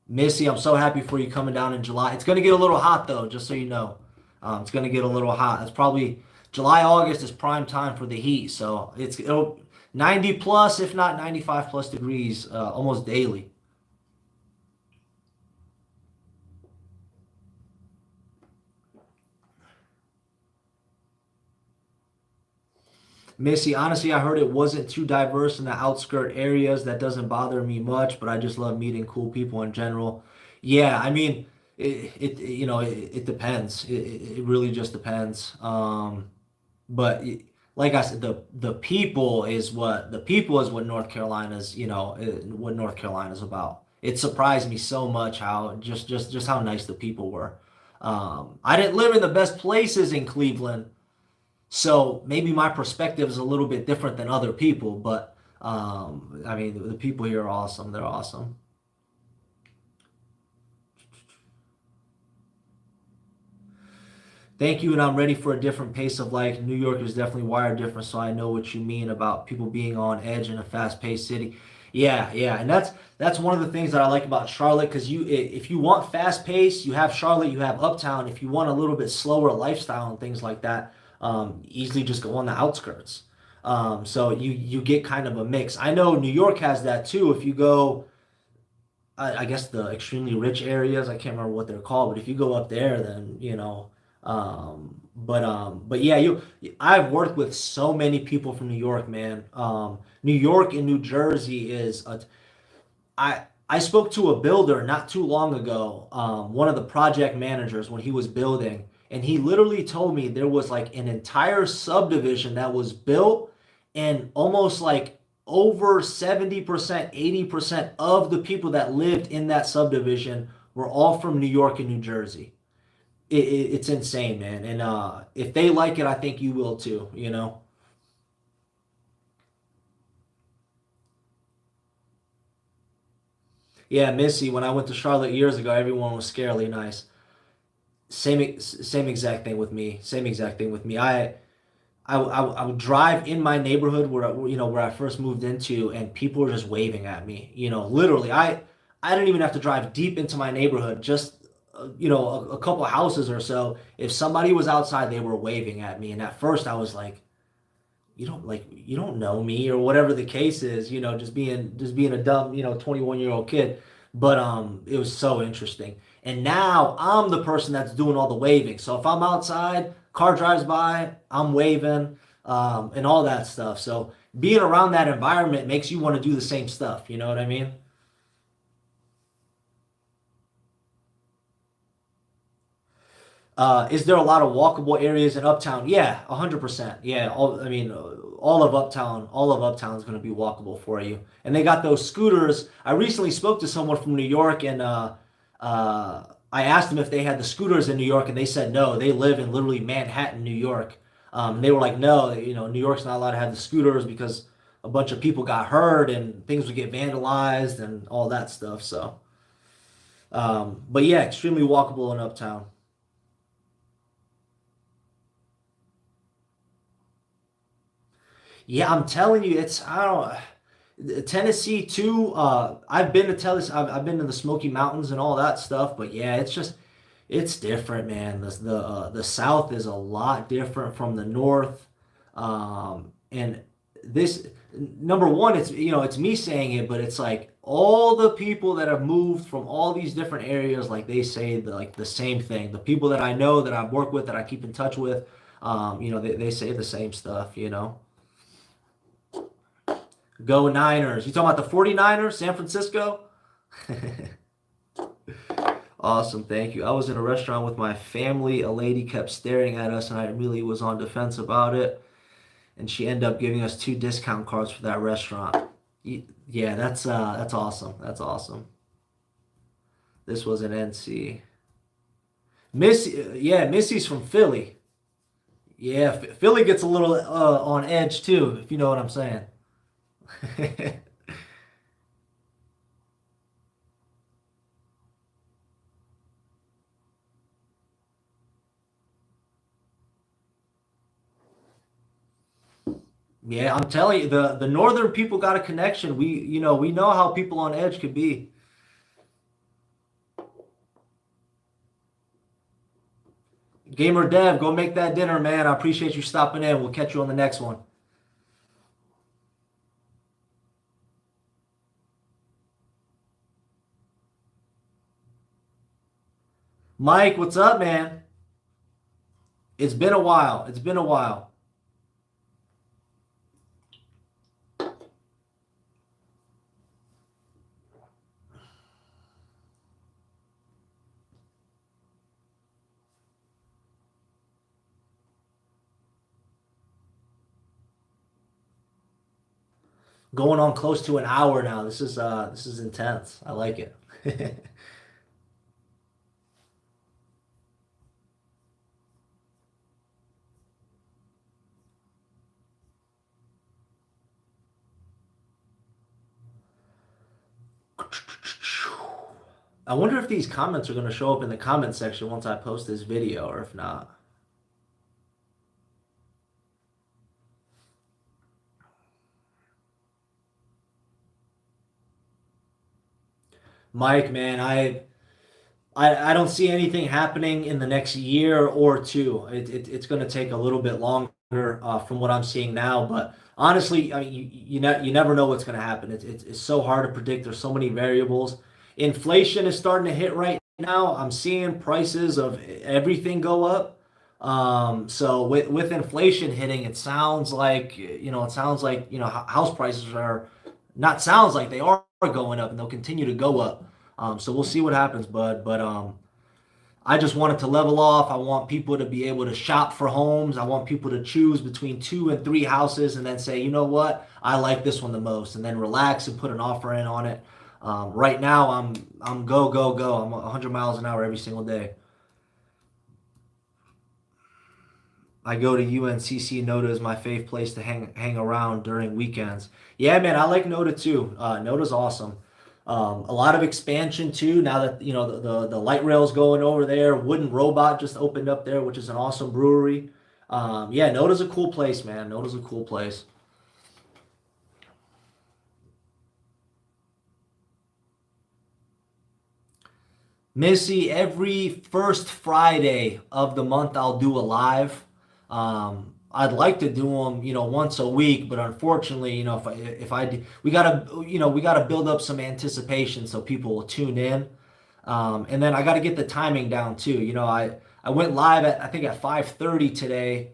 Missy, I'm so happy for you coming down in July. It's gonna get a little hot though, just so you know. It's gonna get a little hot. It's probably July, August is prime time for the heat, so it'll 90 plus, if not 95 plus degrees, almost daily. Missy, honestly, I heard it wasn't too diverse in the outskirt areas. That doesn't bother me much, but I just love meeting cool people in general. Yeah, I mean, it depends. It really just depends. But like I said, the people is what North Carolina's, what North Carolina's about. It surprised me so much how just how nice the people were. I didn't live in the best places in Cleveland, so maybe my perspective is a little bit different than other people, but I mean, the people here are awesome. They're awesome. Thank you, and I'm ready for a different pace of life. New York is definitely wired different, so I know what you mean about people being on edge in a fast-paced city. Yeah, yeah, and that's one of the things that I like about Charlotte because if you want fast pace, you have Charlotte, you have Uptown. If you want a little bit slower lifestyle and things like that, easily just go on the outskirts. So you get kind of a mix. I know New York has that too. If you go I guess the extremely rich areas. I can't remember what they're called, but if you go up there, then but yeah, I've worked with so many people from New York, man. New York and New Jersey is a. I spoke to a builder not too long ago, one of the project managers when he was building, and he literally told me there was like an entire subdivision that was built, and almost like over 70%, 80% of the people that lived in that subdivision were all from New York and New Jersey. It's insane, man. And if they like it, I think you will too, you know? Yeah, Missy, when I went to Charlotte years ago, everyone was scarily nice. Same exact thing with me. Same exact thing with me. I would drive in my neighborhood where I first moved into, and people were just waving at me. Literally, I didn't even have to drive deep into my neighborhood. Just a couple houses or so. If somebody was outside, they were waving at me, and at first I was like, you don't know me or whatever the case is, just being a dumb 21-year-old kid. But it was so interesting. And now I'm the person that's doing all the waving. So if I'm outside, car drives by, I'm waving, and all that stuff. So being around that environment makes you want to do the same stuff, you know what I mean? Is there a lot of walkable areas in Uptown? Yeah, 100%. Yeah, I mean, all of Uptown is going to be walkable for you. And they got those scooters. I recently spoke to someone from New York, and I asked them if they had the scooters in New York, and they said no. They live in literally Manhattan, New York. They were like, no, New York's not allowed to have the scooters because a bunch of people got hurt and things would get vandalized and all that stuff. So, but yeah, extremely walkable in Uptown. Yeah, I'm telling you, I don't Tennessee too. I've been to Tennessee. I've been to the Smoky Mountains and all that stuff. But yeah, it's different, man. The South is a lot different from the North. And this number one, it's me saying it, but it's like all the people that have moved from all these different areas, like they say like the same thing. The people that I know that I've worked with that I keep in touch with, they say the same stuff. Go Niners. You talking about the 49ers, San Francisco? Awesome, thank you. I was in a restaurant with my family. A lady kept staring at us, and I really was on defense about it. And she ended up giving us two discount cards for that restaurant. Yeah, that's awesome. That's awesome. This was an NC. Yeah, Missy's from Philly. Yeah, Philly gets a little on edge too, if you know what I'm saying. Yeah, I'm telling you, the northern people got a connection. We know how people on edge could be. Gamer Dev, go make that dinner, man. I appreciate you stopping in. We'll catch you on the next one. Mike, what's up, man? It's been a while. It's been a while. Going on close to an hour now. This is intense. I like it. I wonder if these comments are going to show up in the comment section once I post this video, or if not. Mike, man, I don't see anything happening in the next year or two. It's going to take a little bit longer from what I'm seeing now. But honestly, I mean, you never know what's going to happen. It's so hard to predict. There's so many variables. Inflation is starting to hit right now. I'm seeing prices of everything go up. So with inflation hitting, it sounds like house prices are. not sounds like they are going up, and they'll continue to go up. So we'll see what happens, bud. But I just want it to level off. I want people to be able to shop for homes. I want people to choose between two and three houses and then say, you know what, I like this one the most, and then relax and put an offer in on it. Right now, I'm go go go. I'm 100 miles an hour every single day. I go to UNCC. Noda is my favorite place to hang around during weekends. Yeah, man, I like Noda too. Noda's awesome. A lot of expansion too. Now that you know the light rail's going over there. Wooden Robot just opened up there, which is an awesome brewery. Yeah, Noda's a cool place, man. Noda's a cool place. Missy, every first Friday of the month, I'll do a live. I'd like to do them, once a week, but unfortunately, we gotta, we gotta build up some anticipation so people will tune in. And then I got to get the timing down too. I went live at I think at 5:30 today.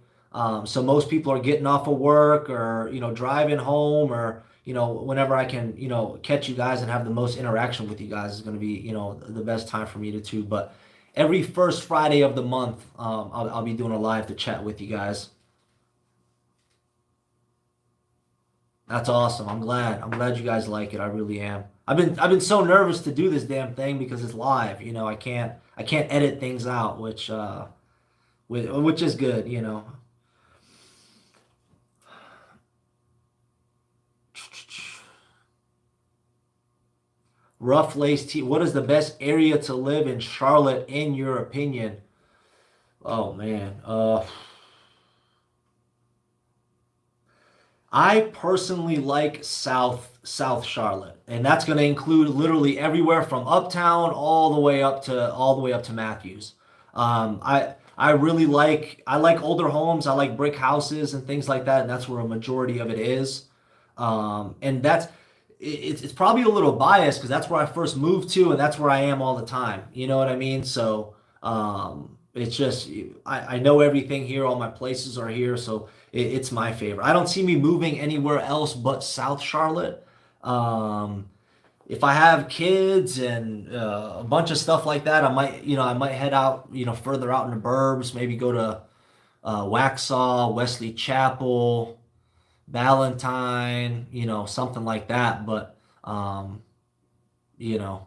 So most people are getting off of work or driving home or whenever I can catch you guys and have the most interaction with you guys is going to be the best time for me to too. But every first Friday of the month, I'll be doing a live to chat with you guys. That's awesome. I'm glad. I'm glad you guys like it. I really am. I've been so nervous to do this damn thing because it's live. I can't edit things out, which is good. Rough lace tee. What is the best area to live in Charlotte in your opinion? Oh man. I personally like South Charlotte, and that's going to include literally everywhere from Uptown all the way up to Matthews. I really like older homes. I like brick houses and things like that, and that's where a majority of it is. And it's probably a little biased because that's where I first moved to, and that's where I am all the time. You know what I mean? So it's just I know everything here. All my places are here, so it's my favorite. I don't see me moving anywhere else but South Charlotte. Um, if I have kids and a bunch of stuff like that, I might head out, further out in the burbs. Maybe go to Waxhaw, Wesley Chapel, Valentine, something like that. But um, you know,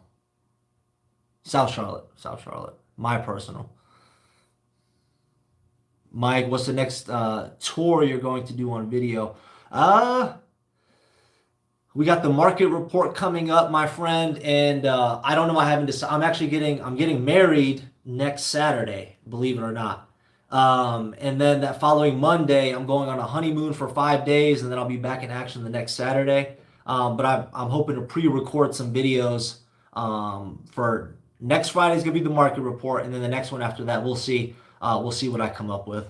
South Charlotte, my personal. Mike, what's the next tour you're going to do on video? Uh, we got the market report coming up, my friend, and I don't know. I haven't decided. I'm getting married next Saturday, believe it or not. And then that following Monday, I'm going on a honeymoon for 5 days, and then I'll be back in action the next Saturday. But I'm hoping to pre-record some videos for next Friday's gonna be the market report, and then the next one after that, we'll see. We'll see what I come up with.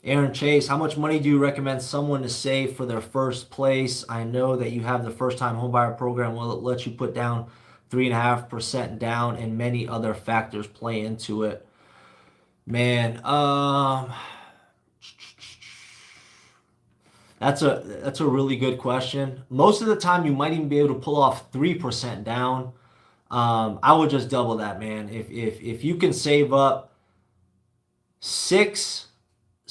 Aaron Chase, how much money do you recommend someone to save for their first place? I know that you have the first time homebuyer program. Will it let you put down 3.5% down and many other factors play into it? Man, that's a really good question. Most of the time, you might even be able to pull off 3% down. I would just double that, man. If you can save up six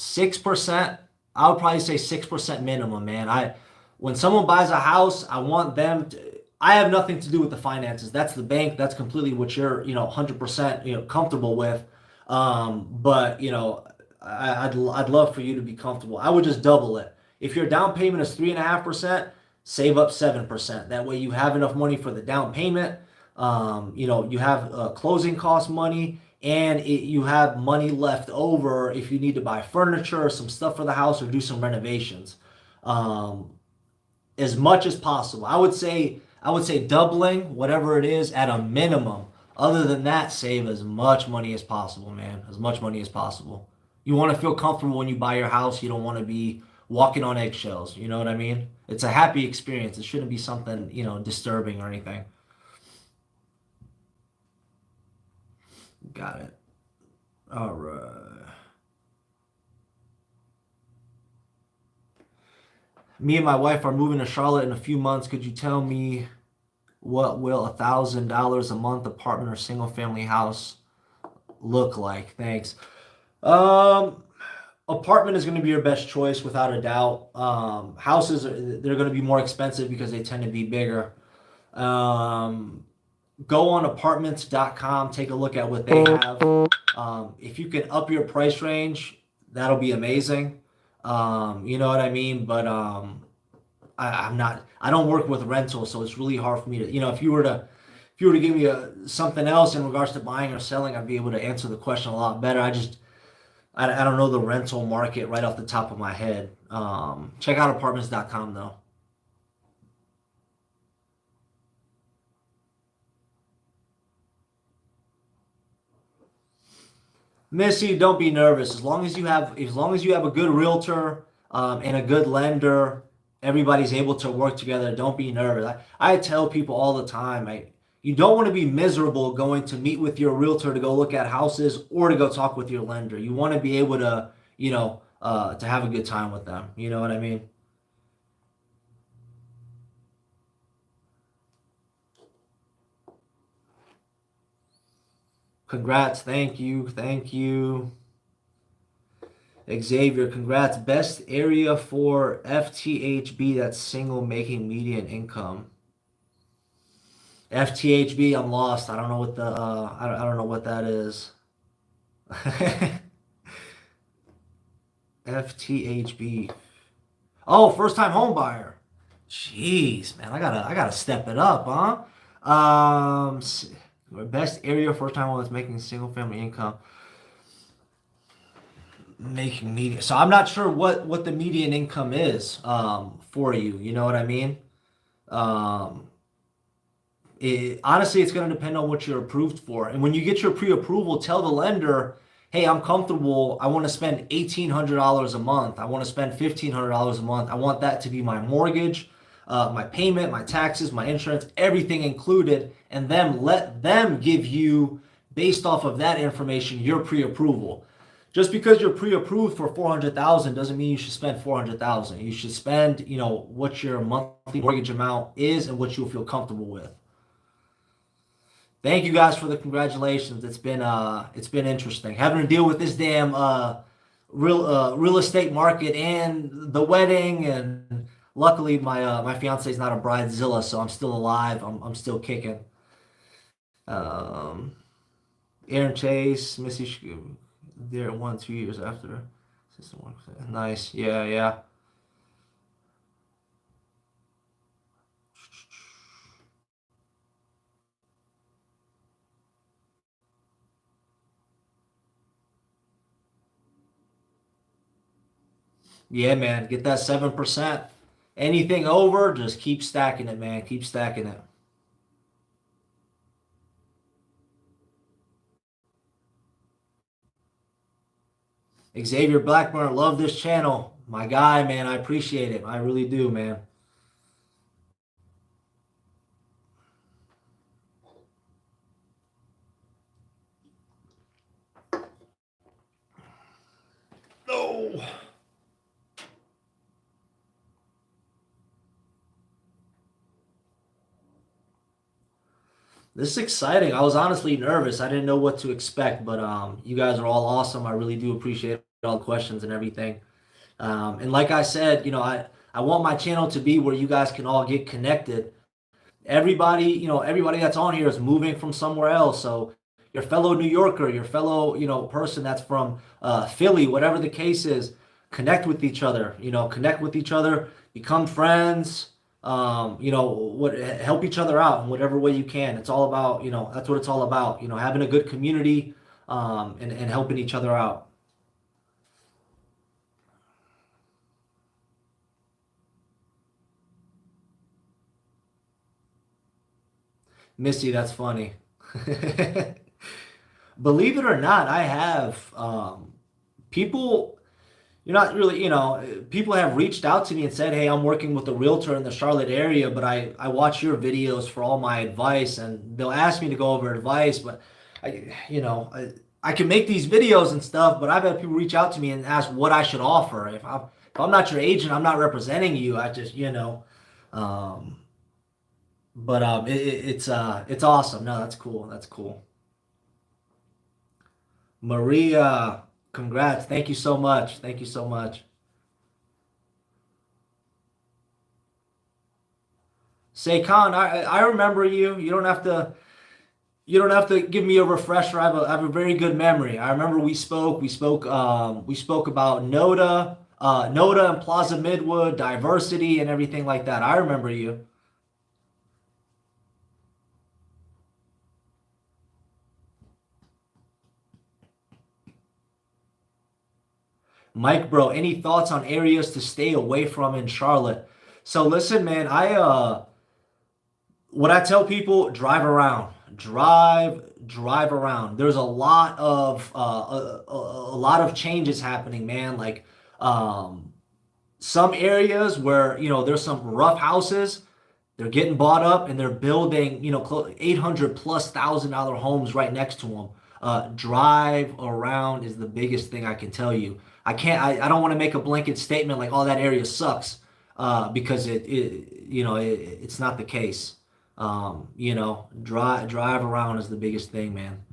6%, I would probably say 6% minimum, man. When someone buys a house, I want them to, I have nothing to do with the finances. That's the bank. That's completely what you're, 100%, comfortable with. But I'd love for you to be comfortable. I would just double it. If your down payment is 3.5%, save up 7%. That way you have enough money for the down payment. You have closing cost money, and you have money left over if you need to buy furniture or some stuff for the house or do some renovations. Um, as much as possible. I would say doubling whatever it is at a minimum. Other than that, save as much money as possible, man. As much money as possible. You want to feel comfortable when you buy your house. You don't want to be walking on eggshells. You know what I mean? It's a happy experience. It shouldn't be something, disturbing or anything. Got it. All right. Me and my wife are moving to Charlotte in a few months. Could you tell me what will $1,000 a month apartment or single family house look like? Thanks. Um, Apartment is going to be your best choice without a doubt. Houses they're going to be more expensive because they tend to be bigger. Um, Go on apartments.com, take a look at what they have. If you can up your price range, that'll be amazing. You know what I mean? But I'm not. I don't work with rentals, so it's really hard for me to. If you were to give me something else in regards to buying or selling, I'd be able to answer the question a lot better. I don't know the rental market right off the top of my head. Check out apartments.com though. Missy, don't be nervous. As long as you have a good realtor and a good lender, everybody's able to work together. Don't be nervous. I tell people all the time, you don't want to be miserable going to meet with your realtor to go look at houses or to go talk with your lender. You want to be able to, to have a good time with them. You know what I mean? Congrats. Thank you. Thank you. Xavier, congrats. Best area for FTHB that's single making median income. FTHB, I'm lost. I don't know what the I don't know what that is. FTHB. Oh, first time home buyer. Jeez, man, I gotta step it up, huh? Best area first time home that's making single family income. Making median. So I'm not sure what the median income is for you. You know what I mean? Um, Honestly, it's going to depend on what you're approved for. And when you get your pre-approval, tell the lender, "Hey, I'm comfortable. I want to spend $1,800 a month. I want to spend $1,500 a month. I want that to be my mortgage, my payment, my taxes, my insurance, everything included." And then let them give you, based off of that information, your pre-approval. Just because you're pre-approved for 400,000 doesn't mean you should spend 400,000. You should spend, what your monthly mortgage amount is and what you'll feel comfortable with. Thank you guys for the congratulations. It's been interesting having to deal with this damn real estate market and the wedding, and luckily my fiance is not a bridezilla, so I'm still alive. I'm still kicking. Um, Aaron Chase, Missy there 1 2 years after. Nice. Yeah, yeah. Yeah, man. Get that 7%. Anything over, just keep stacking it, man. Keep stacking it. Xavier Blackburn, love this channel. My guy, man. I appreciate it. I really do, man. Oh. This is exciting. I was honestly nervous. I didn't know what to expect, but you guys are all awesome. I really do appreciate all the questions and everything. And like I said, I want my channel to be where you guys can all get connected. Everybody that's on here is moving from somewhere else. So your fellow New Yorker, your fellow, person that's from Philly, whatever the case is, connect with each other. Connect with each other, become friends. What help each other out in whatever way you can. It's all about, that's what it's all about. Having a good community, and helping each other out. Missy, that's funny. Believe it or not, I have people. You're not really, people have reached out to me and said, "Hey, I'm working with a realtor in the Charlotte area, but I watch your videos for all my advice," and they'll ask me to go over advice, but I, you know, I can make these videos and stuff, but I've had people reach out to me and ask what I should offer. If I'm not your agent, I'm not representing you. I just, um, but it's awesome. No, that's cool. That's cool. Maria, congrats. Thank you so much. Thank you so much. Say Khan, I remember you. You don't have to give me a refresher. I have a very good memory. I remember we spoke about Noda and Plaza Midwood, diversity and everything like that. I remember you. Mike, bro, any thoughts on areas to stay away from in Charlotte? So listen, man, what I tell people, drive around, drive around. There's a lot of changes happening, man. Like some areas where there's some rough houses, they're getting bought up and they're building 800 plus $1,000 homes right next to them. Drive around is the biggest thing I can tell you. I don't want to make a blanket statement like, oh, that area sucks, because it's not the case. Drive around is the biggest thing, man.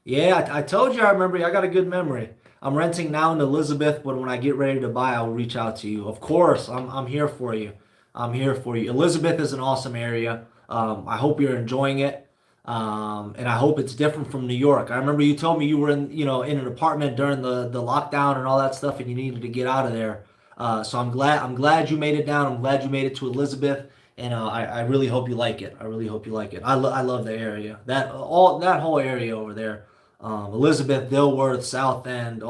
Yeah, I told you I remember you. I got a good memory. I'm renting now in Elizabeth, but when I get ready to buy, I'll reach out to you. Of course, I'm here for you. I'm here for you. Elizabeth is an awesome area. I hope you're enjoying it. And I hope it's different from New York. I remember you told me you were in an apartment during the lockdown and all that stuff, and you needed to get out of there. So I'm glad you made it down. I'm glad you made it to Elizabeth, and I really hope you like it. I really hope you like it. I love the area. That whole area over there. Elizabeth, Dilworth, South End,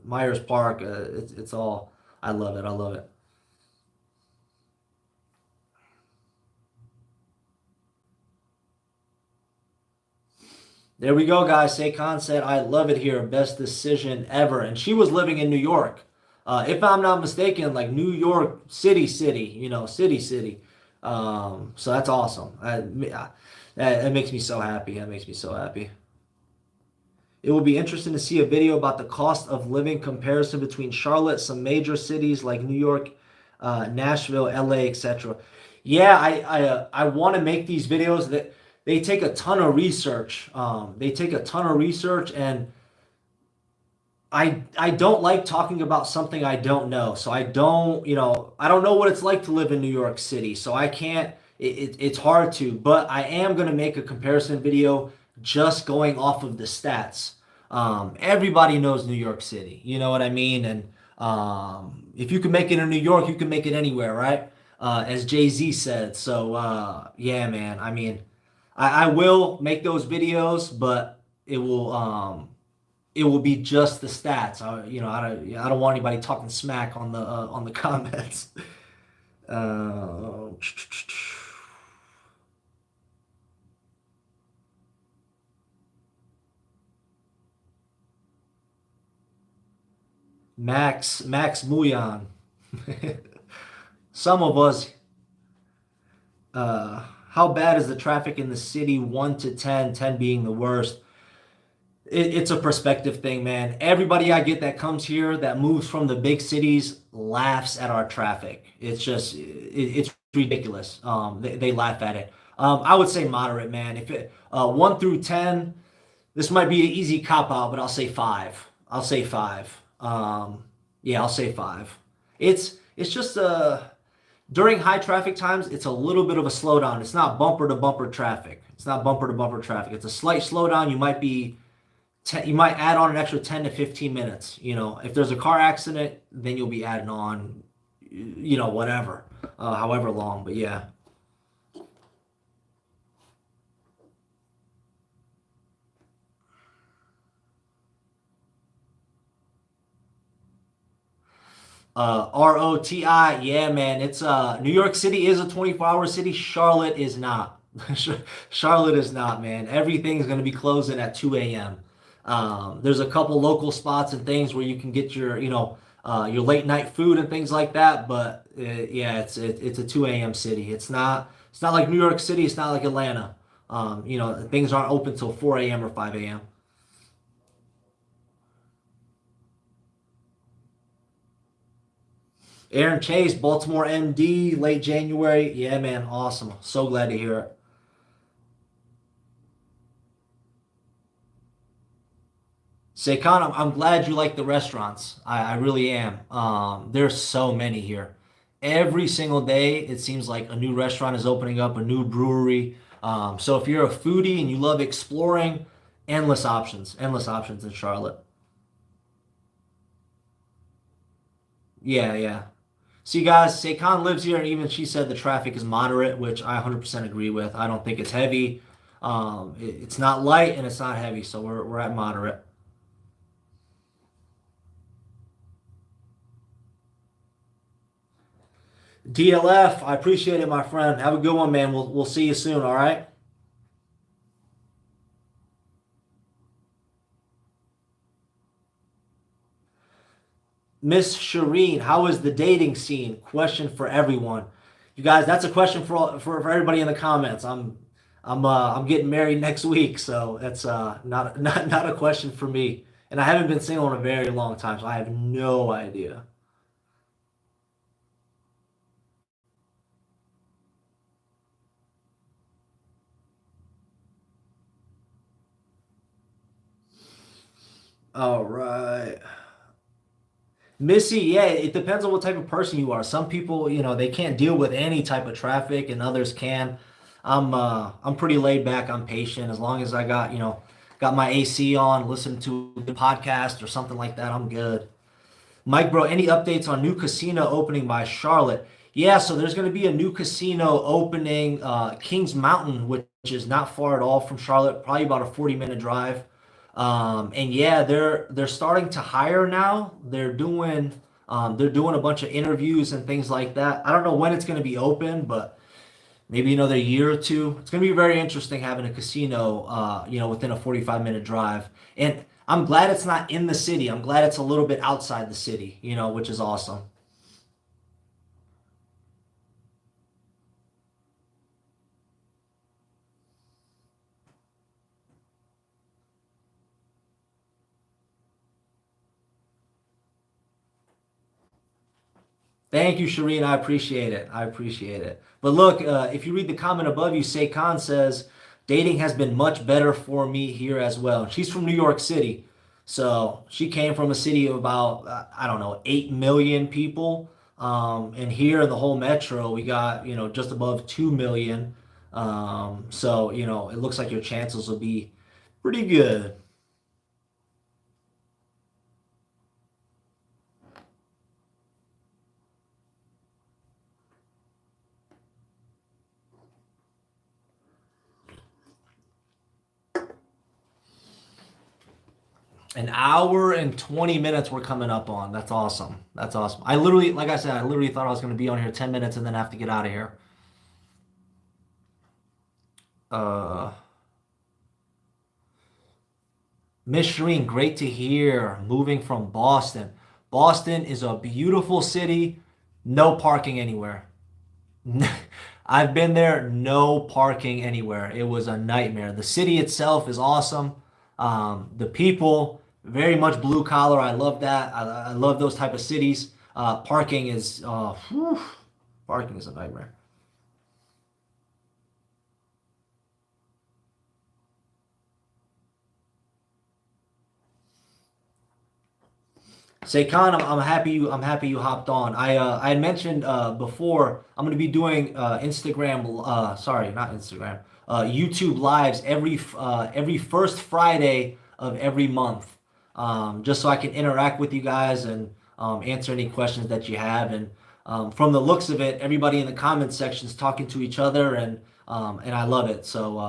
Myers Park. It's all. I love it. I love it. There we go, guys. Saquon said, "I love it here. Best decision ever." And she was living in New York, if I'm not mistaken, like New York City, city. City, city. So that's awesome. That makes me so happy. That makes me so happy. It will be interesting to see a video about the cost of living comparison between Charlotte, some major cities like New York, Nashville, LA, etc. Yeah, I want to make these videos that they take a ton of research. They take a ton of research, and I don't like talking about something I don't know. So I don't know what it's like to live in New York City. So I can't. It's hard to, but I am gonna make a comparison video just going off of the stats. Everybody knows New York City. You know what I mean? And if you can make it in New York, you can make it anywhere, right? As Jay-Z said. So yeah, man. I mean, I will make those videos, but it will be just the stats. I don't want anybody talking smack on the comments. Uh, Max Muyan. Some of us. How bad is the traffic in the city? 1 to 10, 10 being the worst. It's a perspective thing, man. Everybody I get that comes here that moves from the big cities laughs at our traffic. It's ridiculous. They laugh at it. I would say moderate, man. If it 1 through 10, this might be an easy cop out, but I'll say five. I'll say five. Yeah, I'll say five. It's just during high traffic times, it's a little bit of a slowdown. It's not bumper to bumper traffic. It's not bumper to bumper traffic. It's a slight slowdown. You might add on an extra 10 to 15 minutes. If there's a car accident, then you'll be adding on, whatever, however long. But yeah. ROTI, yeah, man. It's New York City is a 24-hour city. Charlotte is not. Charlotte is not, man. Everything's gonna be closing at 2 a.m. There's a couple local spots and things where you can get your, your late night food and things like that. But yeah, it's a 2 a.m. city. It's not like New York City. It's not like Atlanta. Things aren't open till 4 a.m. or 5 a.m. Aaron Chase, Baltimore MD, late January. Yeah, man, awesome. So glad to hear it. Saykan, I'm glad you like the restaurants. I really am. There's so many here. Every single day, it seems like a new restaurant is opening up, a new brewery. So if you're a foodie and you love exploring, endless options in Charlotte. Yeah, yeah. See, guys, Saykan lives here, and even she said the traffic is moderate, which I 100% agree with. I don't think it's heavy. It's not light and it's not heavy, so we're at moderate. DLF, I appreciate it, my friend. Have a good one, man. We'll see you soon, all right? Miss Shireen, how is the dating scene? Question for everyone. You guys, that's a question for everybody in the comments. I'm getting married next week, so that's not a question for me. And I haven't been single in a very long time, so I have no idea. All right. Missy, yeah, it depends on what type of person you are. Some people, they can't deal with any type of traffic and others can. I'm pretty laid back, I'm patient. As long as I got my AC on, listen to the podcast or something like that, I'm good. Mike, bro, any updates on new casino opening by Charlotte? Yeah, so there's going to be a new casino opening, Kings Mountain, which is not far at all from Charlotte, probably about a 40-minute drive. And yeah, they're starting to hire now. They're doing a bunch of interviews and things like that. I don't know when it's going to be open, but maybe another year or two. It's going to be very interesting having a casino, within a 45-minute drive. And I'm glad it's not in the city. I'm glad it's a little bit outside the city, which is awesome. Thank you, Shireen. I appreciate it. I appreciate it. But look, if you read the comment above you, Say Khan says, dating has been much better for me here as well. She's from New York City. So she came from a city of about, I don't know, 8 million people. And here in the whole metro, we got, just above 2 million. So, it looks like your chances will be pretty good. An hour and 20 minutes we're coming up on. That's awesome. That's awesome. I literally, like I said, I literally thought I was going to be on here 10 minutes and then have to get out of here. Uh, Miss Shreen, great to hear. Moving from Boston. Boston is a beautiful city. No parking anywhere. I've been there, no parking anywhere. It was a nightmare. The city itself is awesome. The people, very much blue collar. I love that. I love those type of cities. Parking is a nightmare. Say, Khan, I'm happy you hopped on. I had mentioned before I'm going to be doing Instagram, sorry, not Instagram, YouTube lives every first Friday of every month, just so I can interact with you guys and answer any questions that you have. And from the looks of it, everybody in the comment section is talking to each other, and I love it. So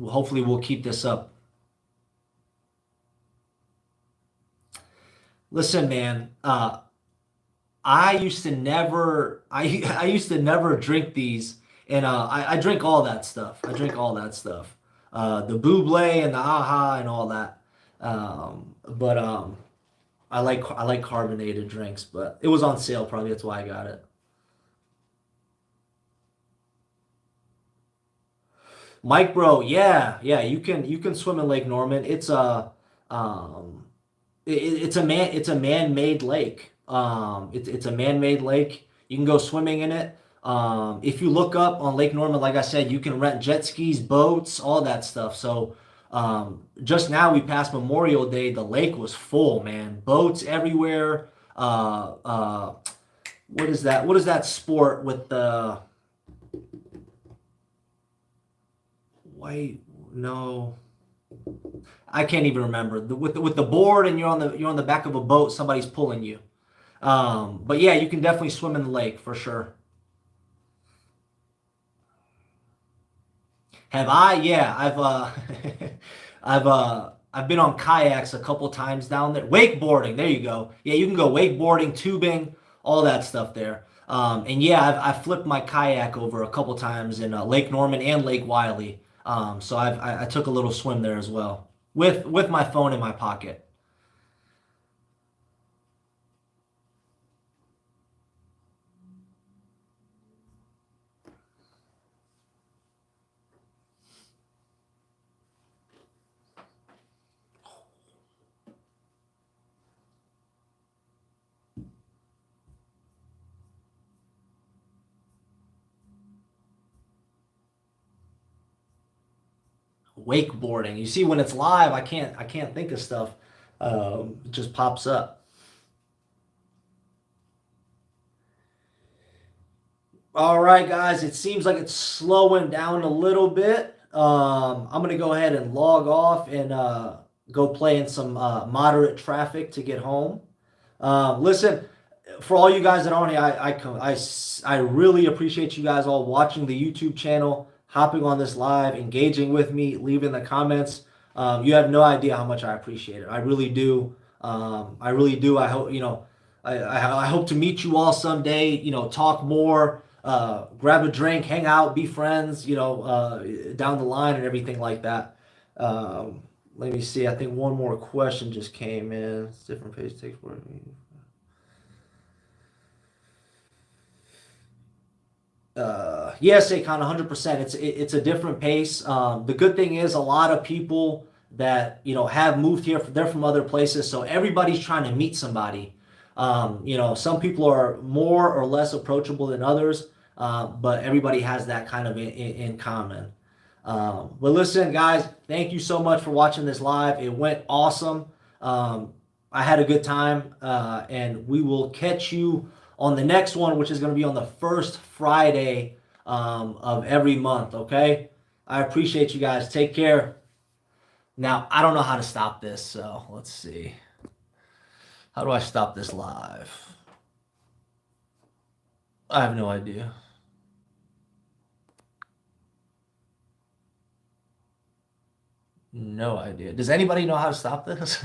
hopefully we'll keep this up. Listen, man. I used to never drink these, and I drink all that stuff. I drink all that stuff, the Buble and the Aha and all that. But I like carbonated drinks, but it was on sale. Probably that's why I got it. Mike, bro, yeah, yeah, you can swim in Lake Norman. Um, it's a man-made lake. It's a man-made lake. You can go swimming in it. If you look up on Lake Norman, like I said, you can rent jet skis, boats, all that stuff. So, just now we passed Memorial Day. The lake was full, man. Boats everywhere. What is that? What is that sport with the white? No, I can't even remember. With the board and you're on the back of a boat. Somebody's pulling you. But yeah, you can definitely swim in the lake for sure. Have I? Yeah, I've been on kayaks a couple times down there. Wakeboarding, there you go. Yeah, you can go wakeboarding, tubing, all that stuff there. And yeah, I've flipped my kayak over a couple times in Lake Norman and Lake Wiley. So I took a little swim there as well with my phone in my pocket. Wakeboarding. You see, when it's live, I can't think of stuff. It just pops up. All right, guys, it seems like it's slowing down a little bit. I'm gonna go ahead and log off and go play in some moderate traffic to get home. Listen, for all you guys that are on here, I really appreciate you guys all watching the YouTube channel, hopping on this live, engaging with me, leaving the comments. You have no idea how much I appreciate it. I really do. I really do. I hope I hope to meet you all someday. Talk more, grab a drink, hang out, be friends. Down the line and everything like that. Let me see. I think one more question just came in. It's different page takes word. Yes, Akon, 100%. It's a different pace. The good thing is a lot of people that have moved here. They're from other places, so everybody's trying to meet somebody. Some people are more or less approachable than others, but everybody has that kind of in common. But listen, guys, thank you so much for watching this live. It went awesome. I had a good time, and we will catch you on the next one, which is going to be on the first Friday of every month. Okay. I appreciate you guys. Take care. Now, I don't know how to stop this, so let's see. How do I stop this live? I have no idea. No idea. Does anybody know how to stop this?